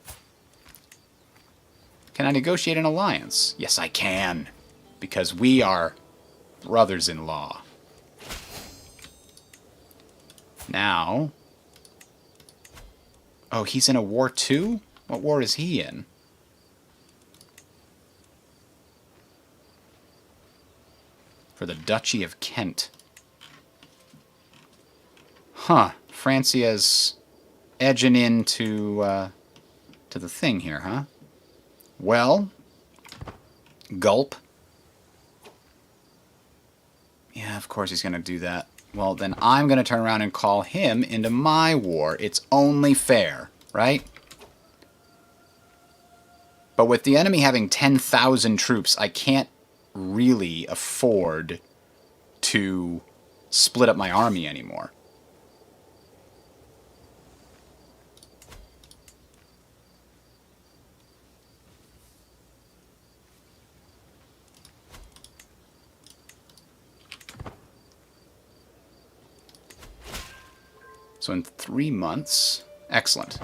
Can I negotiate an alliance? Yes, I can, because we are brothers-in-law. Now, Oh, he's in a war too? What war is he in? For the Duchy of Kent. Huh. Francia's edging into to the thing here, huh? Well, gulp. Yeah, of course he's going to do that. Well, then I'm going to turn around and call him into my war. It's only fair, right? But with the enemy having 10,000 troops, I can't really afford to split up my army anymore. So in 3 months, excellent.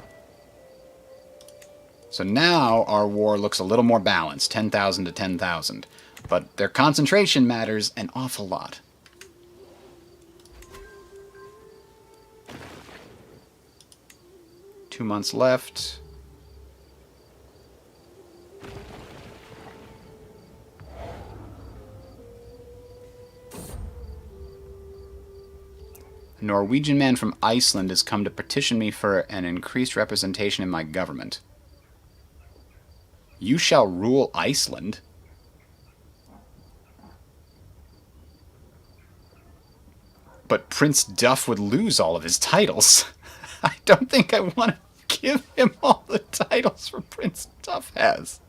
So now our war looks a little more balanced, 10,000 to 10,000. But their concentration matters an awful lot. Two months left. A Norwegian man from Iceland has come to petition me for an increased representation in my government. You shall rule Iceland? But Prince Duff would lose all of his titles. I don't think I want to give him all the titles for Prince Duff has.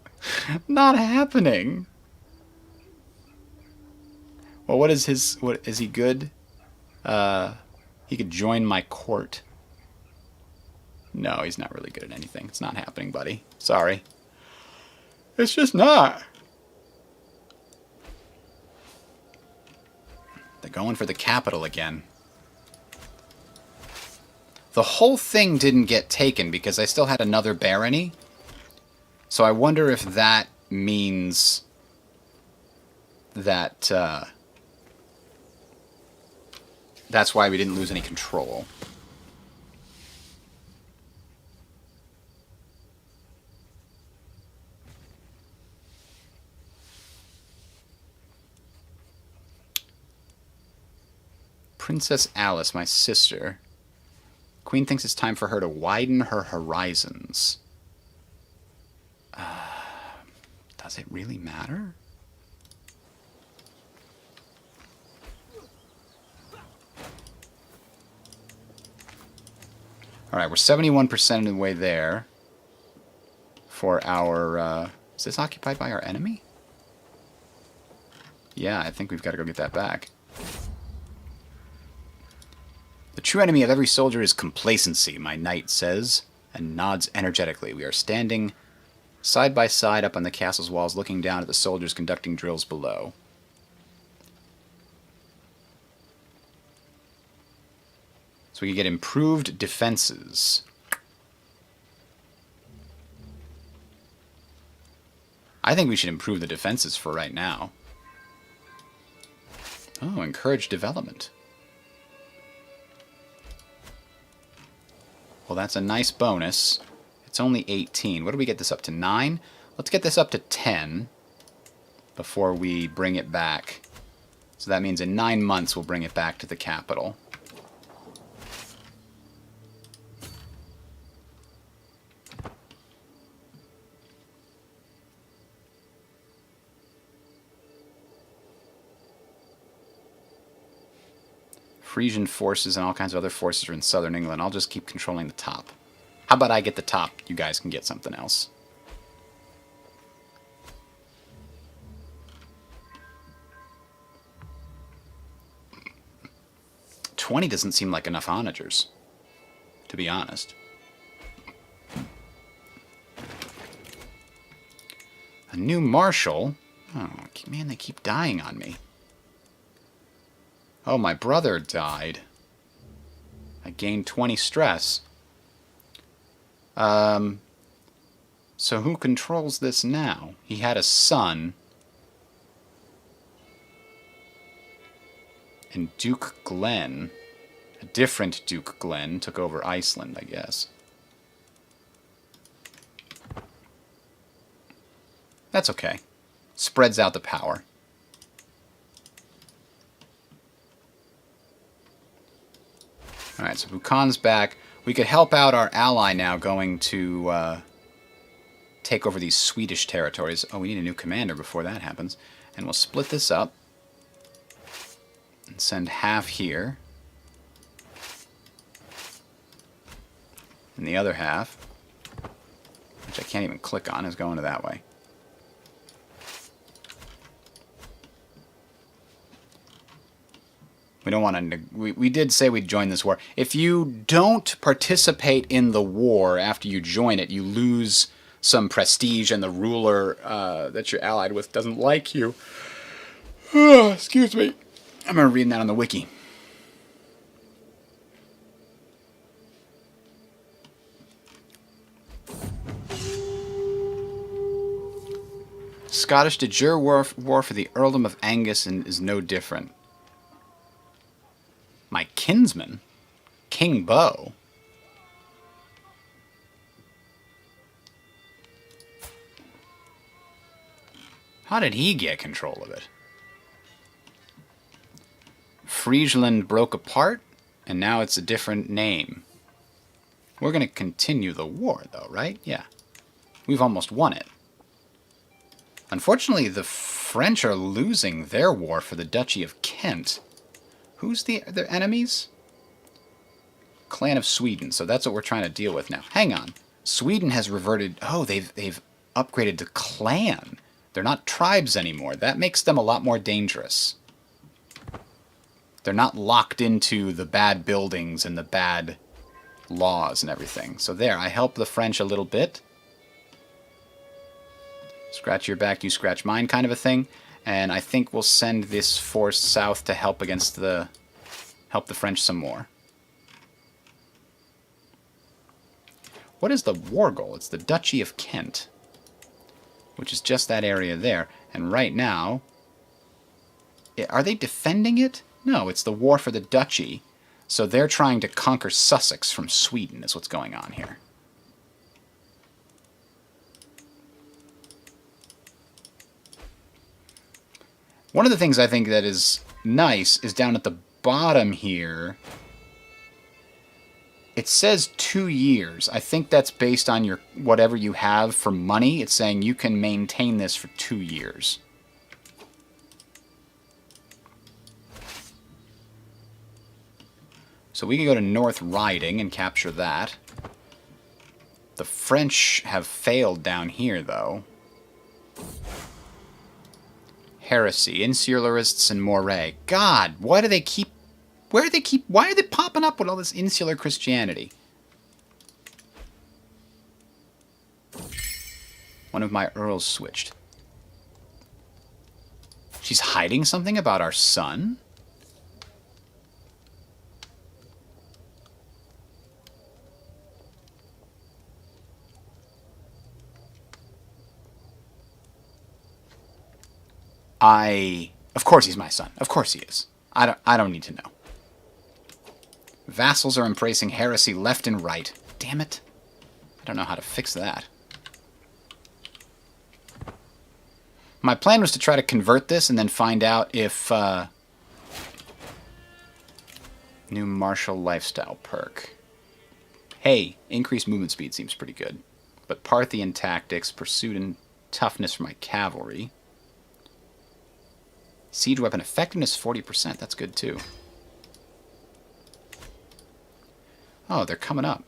Not happening. Well, what is his... What is he good? He could join my court. No, he's not really good at anything. It's not happening, buddy. Sorry. It's just not. They're going for the capital again. The whole thing didn't get taken because I still had another barony. So I wonder if that means that that's why we didn't lose any control. Princess Alice, my sister. Queen thinks it's time for her to widen her horizons. Does it really matter? Alright, we're 71% of the way there. For our... is this occupied by our enemy? Yeah, I think we've got to go get that back. The true enemy of every soldier is complacency, my knight says, and nods energetically. We are standing side by side up on the castle's walls, looking down at the soldiers conducting drills below. So we can get improved defenses. I think we should improve the defenses for right now. Oh, encourage development. Well, that's a nice bonus. It's only 18. What do we get this up to? 9? Let's get this up to 10 before we bring it back. So that means in 9 months we'll bring it back to the capital. Frisian forces and all kinds of other forces are in southern England. I'll just keep controlling the top. How about I get the top? You guys can get something else. $20 doesn't seem like enough onagers, to be honest. A new marshal? Oh, man, they keep dying on me. Oh, my brother died. I gained 20 stress. So who controls this now? He had a son. And Duke Glenn, a different Duke Glenn, took over Iceland, I guess. That's okay. Spreads out the power. Alright, so Bhutan's back. We could help out our ally now going to take over these Swedish territories. Oh, we need a new commander before that happens. And we'll split this up and send half here. And the other half, which I can't even click on, is going to that way. We don't want to... We did say we'd join this war. If you don't participate in the war after you join it, you lose some prestige, and the ruler that you're allied with doesn't like you. Excuse me. I remember reading that on the wiki. Scottish de jure war for the earldom of Angus is no different. My kinsman? King Beau? How did he get control of it? Friesland broke apart, and now it's a different name. We're going to continue the war, though, right? Yeah. We've almost won it. Unfortunately, the French are losing their war for the Duchy of Kent. Who's their enemies? Clan of Sweden, so that's what we're trying to deal with now. Hang on. Sweden has reverted... Oh, they've upgraded to clan. They're not tribes anymore. That makes them a lot more dangerous. They're not locked into the bad buildings and the bad laws and everything. So there, I help the French a little bit. Scratch your back, you scratch mine kind of a thing. And I think we'll send this force south to help against the... help the French some more. What is the war goal? It's the Duchy of Kent, which is just that area there. And right now... Are they defending it? No, it's the war for the duchy. So they're trying to conquer Sussex from Sweden is what's going on here. One of the things I think that is nice is down at the bottom here. It says 2 years. I think that's based on your whatever you have for money. It's saying you can maintain this for 2 years. So we can go to North Riding and capture that. The French have failed down here, though. Heresy, Insularists, and Moray. God, why do they keep... Why are they popping up with all this insular Christianity? One of my earls switched. She's hiding something about our son? Of course he's my son. Of course he is. I don't need to know. Vassals are embracing heresy left and right. Damn it. I don't know how to fix that. My plan was to try to convert this and then find out if... new martial lifestyle perk. Hey, increased movement speed seems pretty good. But Parthian tactics, pursuit and toughness for my cavalry. Siege weapon effectiveness 40%. That's good too. Oh, they're coming up.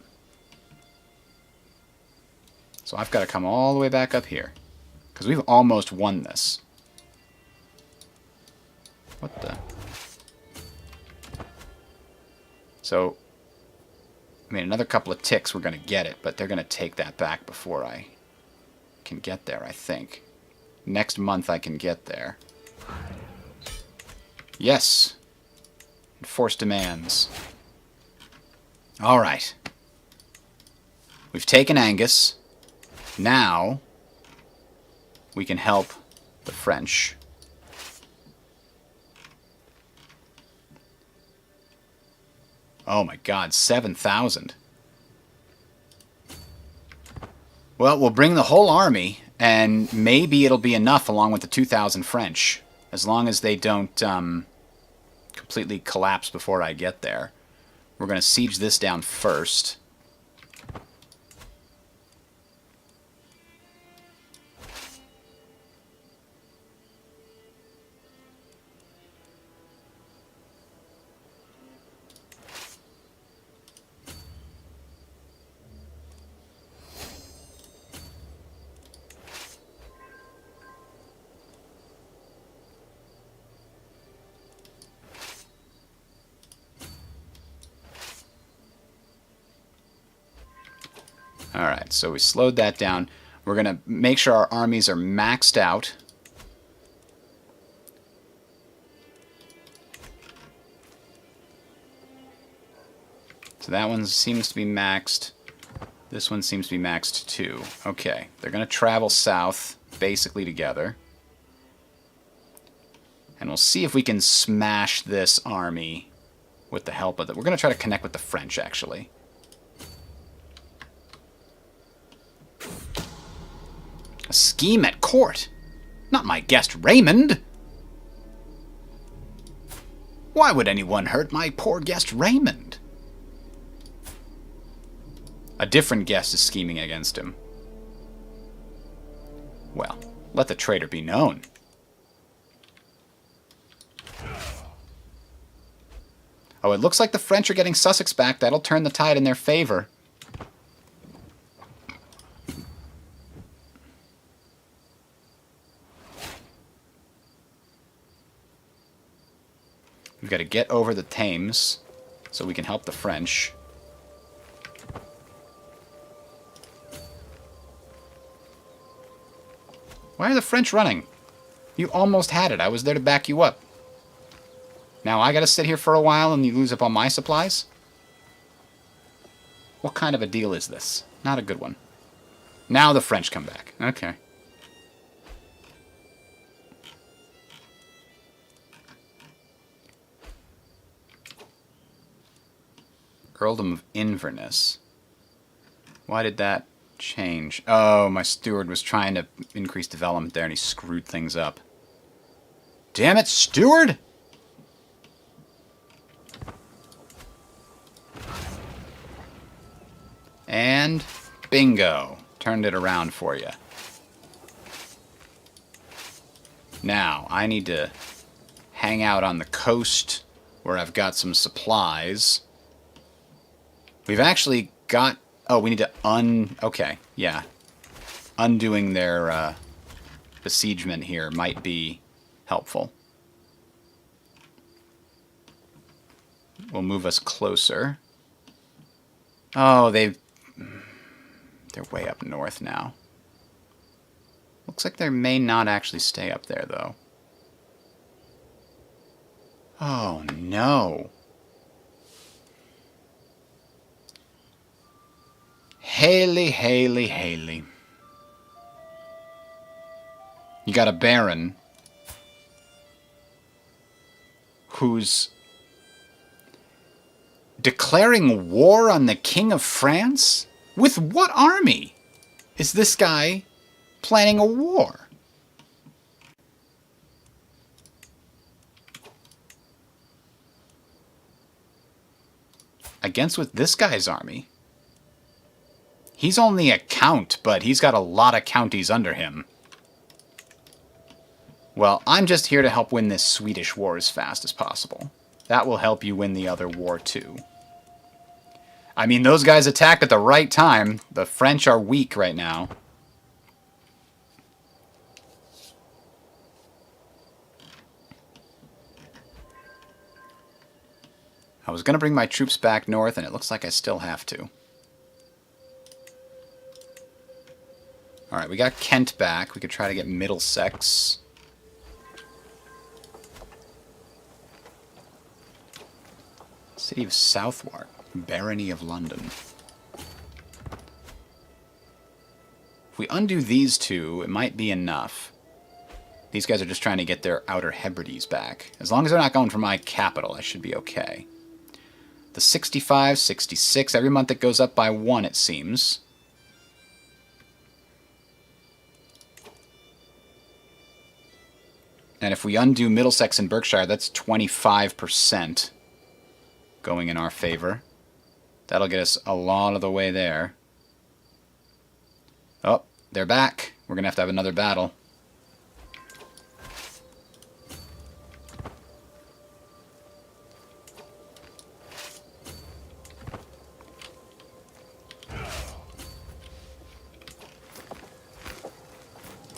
So I've got to come all the way back up here. Because we've almost won this. What the... So, I mean, another couple of ticks we're going to get it, but they're going to take that back before I can get there, I think. Next month I can get there. Yes. Enforce demands. All right. We've taken Angus. Now we can help the French. Oh my God, 7,000. Well, we'll bring the whole army And maybe it'll be enough along with the 2,000 French. As long as they don't completely collapse before I get there. We're going to siege this down first. Alright, so we slowed that down. We're going to make sure our armies are maxed out. So that one seems to be maxed. This one seems to be maxed too. Okay, they're going to travel south, basically together. And we'll see if we can smash this army with the help of it. We're going to try to connect with the French, actually. A scheme at court? Not my guest Raymond! Why would anyone hurt my poor guest Raymond? A different guest is scheming against him. Well, let the traitor be known. Oh, it looks like the French are getting Sussex back. That'll turn the tide in their favor. We've got to get over the Thames so we can help the French. Why are the French running? You almost had it. I was there to back you up. Now I gotta sit here for a while and you lose up on my supplies? What kind of a deal is this? Not a good one. Now the French come back. Okay. Earldom of Inverness. Why did that change? Oh, my steward was trying to increase development there and he screwed things up. Damn it, steward! And bingo. Turned it around for you. Now, I need to hang out on the coast where I've got some supplies. We've actually got... Oh, we need to okay, yeah. Undoing their besiegement here might be helpful. Will move us closer. Oh, they're way up north now. Looks like they may not actually stay up there, though. Oh, no. Haley, Haley, Haley. You got a baron who's declaring war on the King of France? With what army is this guy planning a war? Against with this guy's army? He's only a count, but he's got a lot of counties under him. Well, I'm just here to help win this Swedish war as fast as possible. That will help you win the other war, too. I mean, those guys attacked at the right time. The French are weak right now. I was going to bring my troops back north, and it looks like I still have to. Alright, we got Kent back. We could try to get Middlesex. City of Southwark. Barony of London. If we undo these two, it might be enough. These guys are just trying to get their Outer Hebrides back. As long as they're not going for my capital, I should be okay. The 65, 66, every month it goes up by 1, it seems. And if we undo Middlesex and Berkshire, that's 25% going in our favor. That'll get us a lot of the way there. Oh, they're back. We're going to have another battle.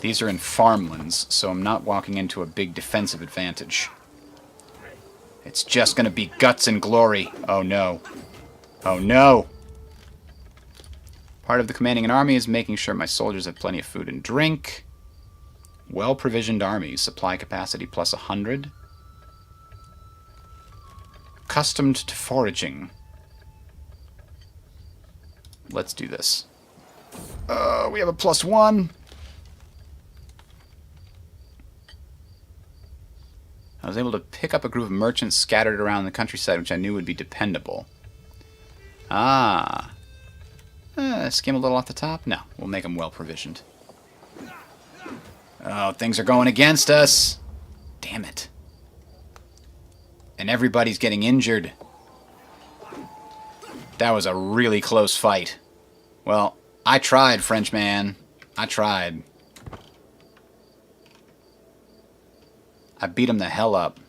These are in farmlands, so I'm not walking into a big defensive advantage. It's just going to be guts and glory. Oh no. Oh no! Part of the commanding an army is making sure my soldiers have plenty of food and drink. Well-provisioned army. Supply capacity plus 100. Accustomed to foraging. Let's do this. We have a +1. I was able to pick up a group of merchants scattered around the countryside, which I knew would be dependable. Ah. Skim a little off the top? No, we'll make them well-provisioned. Oh, things are going against us. Damn it. And everybody's getting injured. That was a really close fight. Well, I tried, Frenchman. I tried. I beat him the hell up.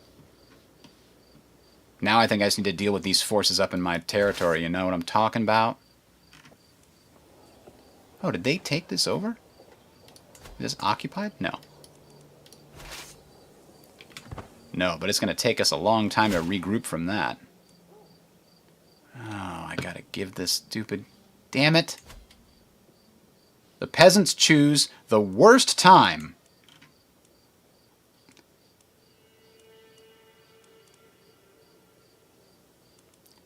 Now I think I just need to deal with these forces up in my territory. You know what I'm talking about? Oh, did they take this over? Is this occupied? No. No, but it's going to take us a long time to regroup from that. Oh, I gotta give this stupid... Damn it! The peasants choose the worst time.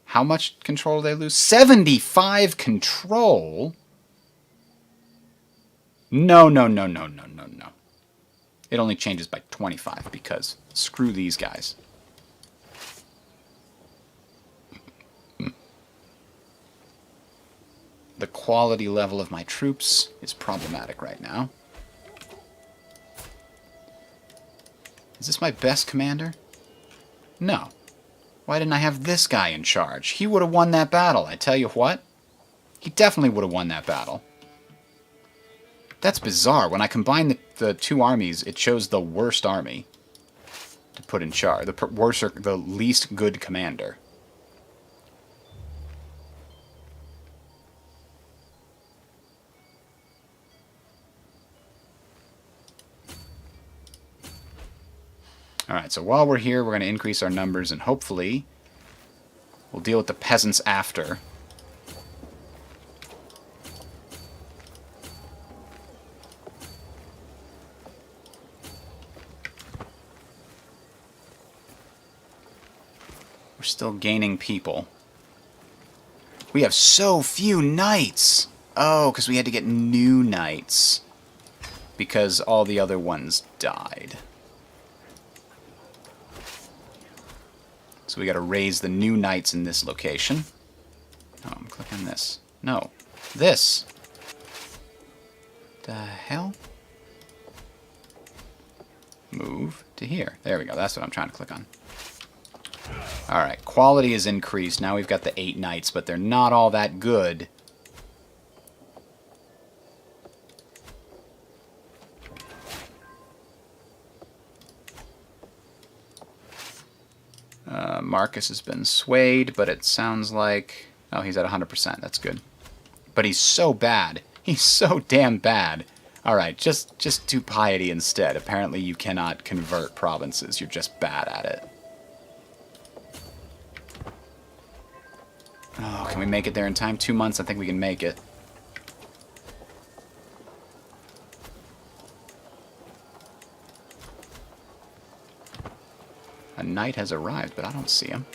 How much control do they lose? 75 control? No, no, no, no, no, no, no. It only changes by 25 because screw these guys. The quality level of my troops is problematic right now. Is this my best commander? No. Why didn't I have this guy in charge? He would have won that battle, I tell you what. He definitely would have won that battle. That's bizarre. When I combine the two armies, it shows the worst army to put in charge. The least good commander. Alright, so while we're here, we're going to increase our numbers, and hopefully we'll deal with the peasants after. We're still gaining people. We have so few knights! Oh, because we had to get new knights. Because all the other ones died. So we got to raise the new knights in this location. Oh, I'm clicking this. No. This. The hell? Move to here. There we go. That's what I'm trying to click on. Alright, quality is increased. Now we've got the 8 knights, but they're not all that good. Marcus has been swayed, but it sounds like... Oh, he's at 100%. That's good. But he's so bad. He's so damn bad. Alright, just do piety instead. Apparently you cannot convert provinces. You're just bad at it. Oh, can we make it there in time? 2 months, I think we can make it. A knight has arrived, but I don't see him.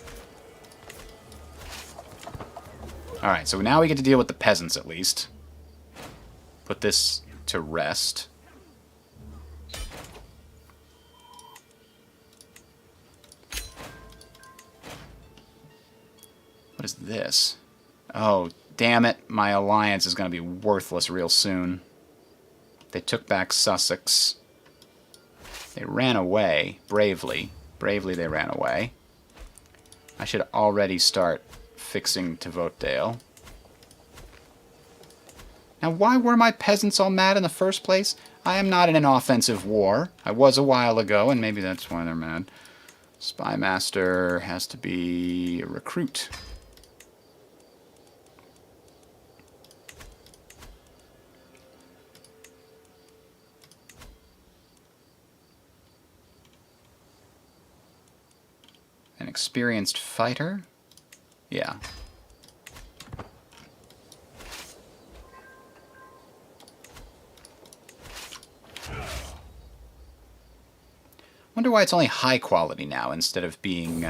Alright, so now we get to deal with the peasants, at least. Put this to rest. What is this? Oh, damn it. My alliance is going to be worthless real soon. They took back Sussex. They ran away, bravely. Bravely they ran away. I should already start fixing Tavote. Now, why were my peasants all mad in the first place? I am not in an offensive war. I was a while ago, and maybe that's why they're mad. Spymaster has to be a recruit. An experienced fighter? Yeah. Wonder why it's only high quality now instead of being,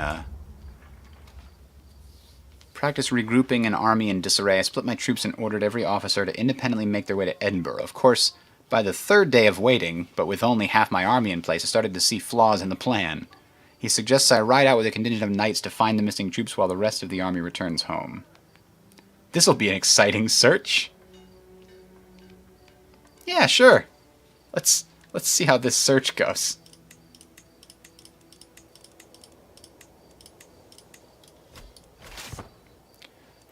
Practice regrouping an army in disarray. I split my troops and ordered every officer to independently make their way to Edinburgh. Of course, by the third day of waiting, but with only half my army in place, I started to see flaws in the plan. He suggests I ride out with a contingent of knights to find the missing troops while the rest of the army returns home. This'll be an exciting search. Yeah, sure. Let's see how this search goes.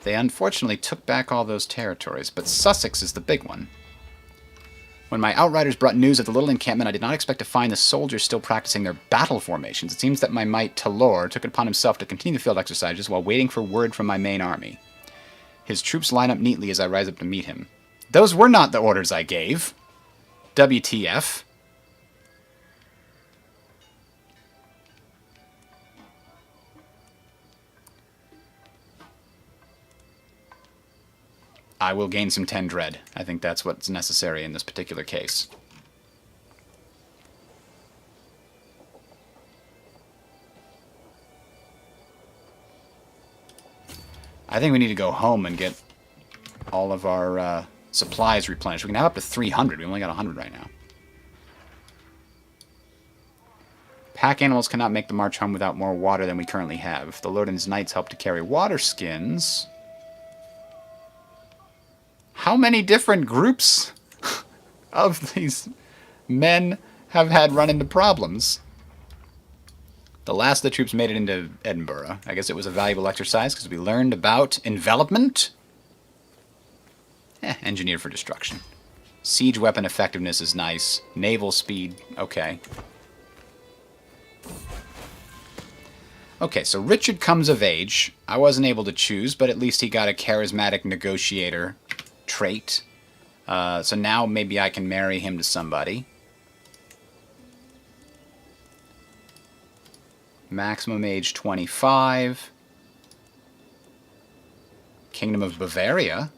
They unfortunately took back all those territories, but Sussex is the big one. When my outriders brought news of the little encampment, I did not expect to find the soldiers still practicing their battle formations. It seems that my mate Talor took it upon himself to continue the field exercises while waiting for word from my main army. His troops line up neatly as I rise up to meet him. Those were not the orders I gave. WTF. I will gain some 10 dread. I think that's what's necessary in this particular case. I think we need to go home and get all of our supplies replenished. We can have up to 300. We only got 100 right now. Pack animals cannot make the march home without more water than we currently have. The Lord and his knights help to carry water skins. How many different groups of these men have had run into problems? The last of the troops made it into Edinburgh. I guess it was a valuable exercise because we learned about envelopment. Engineered for destruction. Siege weapon effectiveness is nice. Naval speed, okay. Okay, so Richard comes of age. I wasn't able to choose, but at least he got a charismatic negotiator trait. So now maybe I can marry him to somebody. Maximum age 25. Kingdom of Bavaria.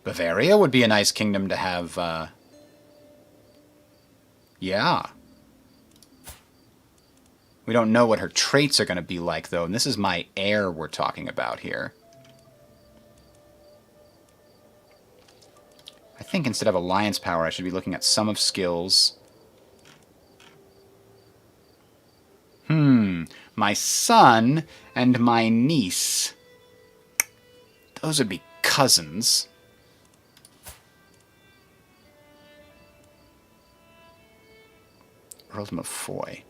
Bavaria would be a nice kingdom to have, yeah. We don't know what her traits are going to be like, though, and this is my heir we're talking about here. I think instead of alliance power, I should be looking at sum of skills. My son and my niece. Those would be cousins. Earldom of Foy.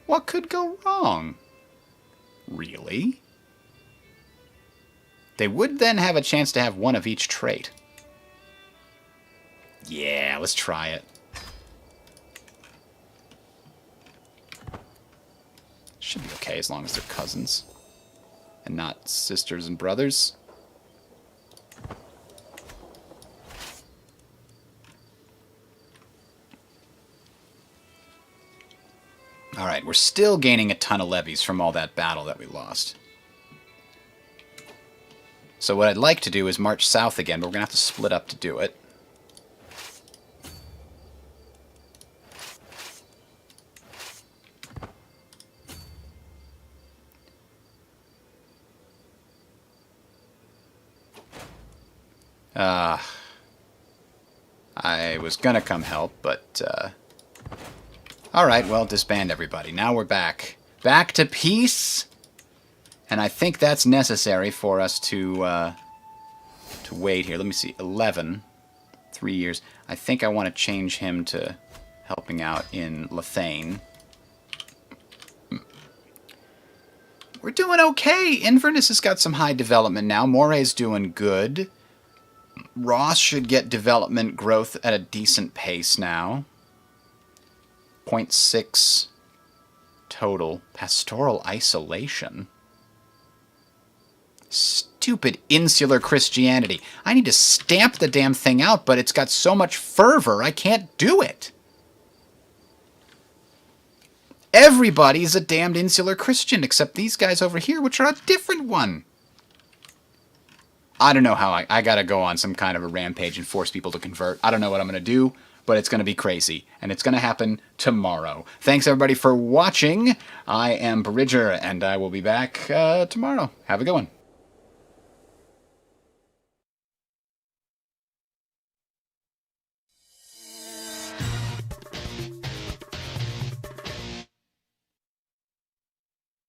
What could go wrong? Really? They would then have a chance to have one of each trait. Yeah, let's try it. Should be okay as long as they're cousins. And not sisters and brothers. Alright, we're still gaining a ton of levies from all that battle that we lost. So what I'd like to do is march south again, but we're going to have to split up to do it. I was going to come help, but... Alright, well, disband everybody. Now we're back. Back to peace? And I think that's necessary for us to wait here. Let me see. 11. 3 years. I think I want to change him to helping out in Lethane. We're doing okay. Inverness has got some high development now. Moray's doing good. Ross should get development growth at a decent pace now. 0.6 total. Pastoral isolation. Stupid insular Christianity. I need to stamp the damn thing out, but it's got so much fervor, I can't do it. Everybody's a damned insular Christian, except these guys over here, which are a different one. I don't know how I gotta go on some kind of a rampage and force people to convert. I don't know what I'm gonna do, but it's gonna be crazy. And it's gonna happen tomorrow. Thanks everybody for watching. I am Bridger, and I will be back tomorrow. Have a good one.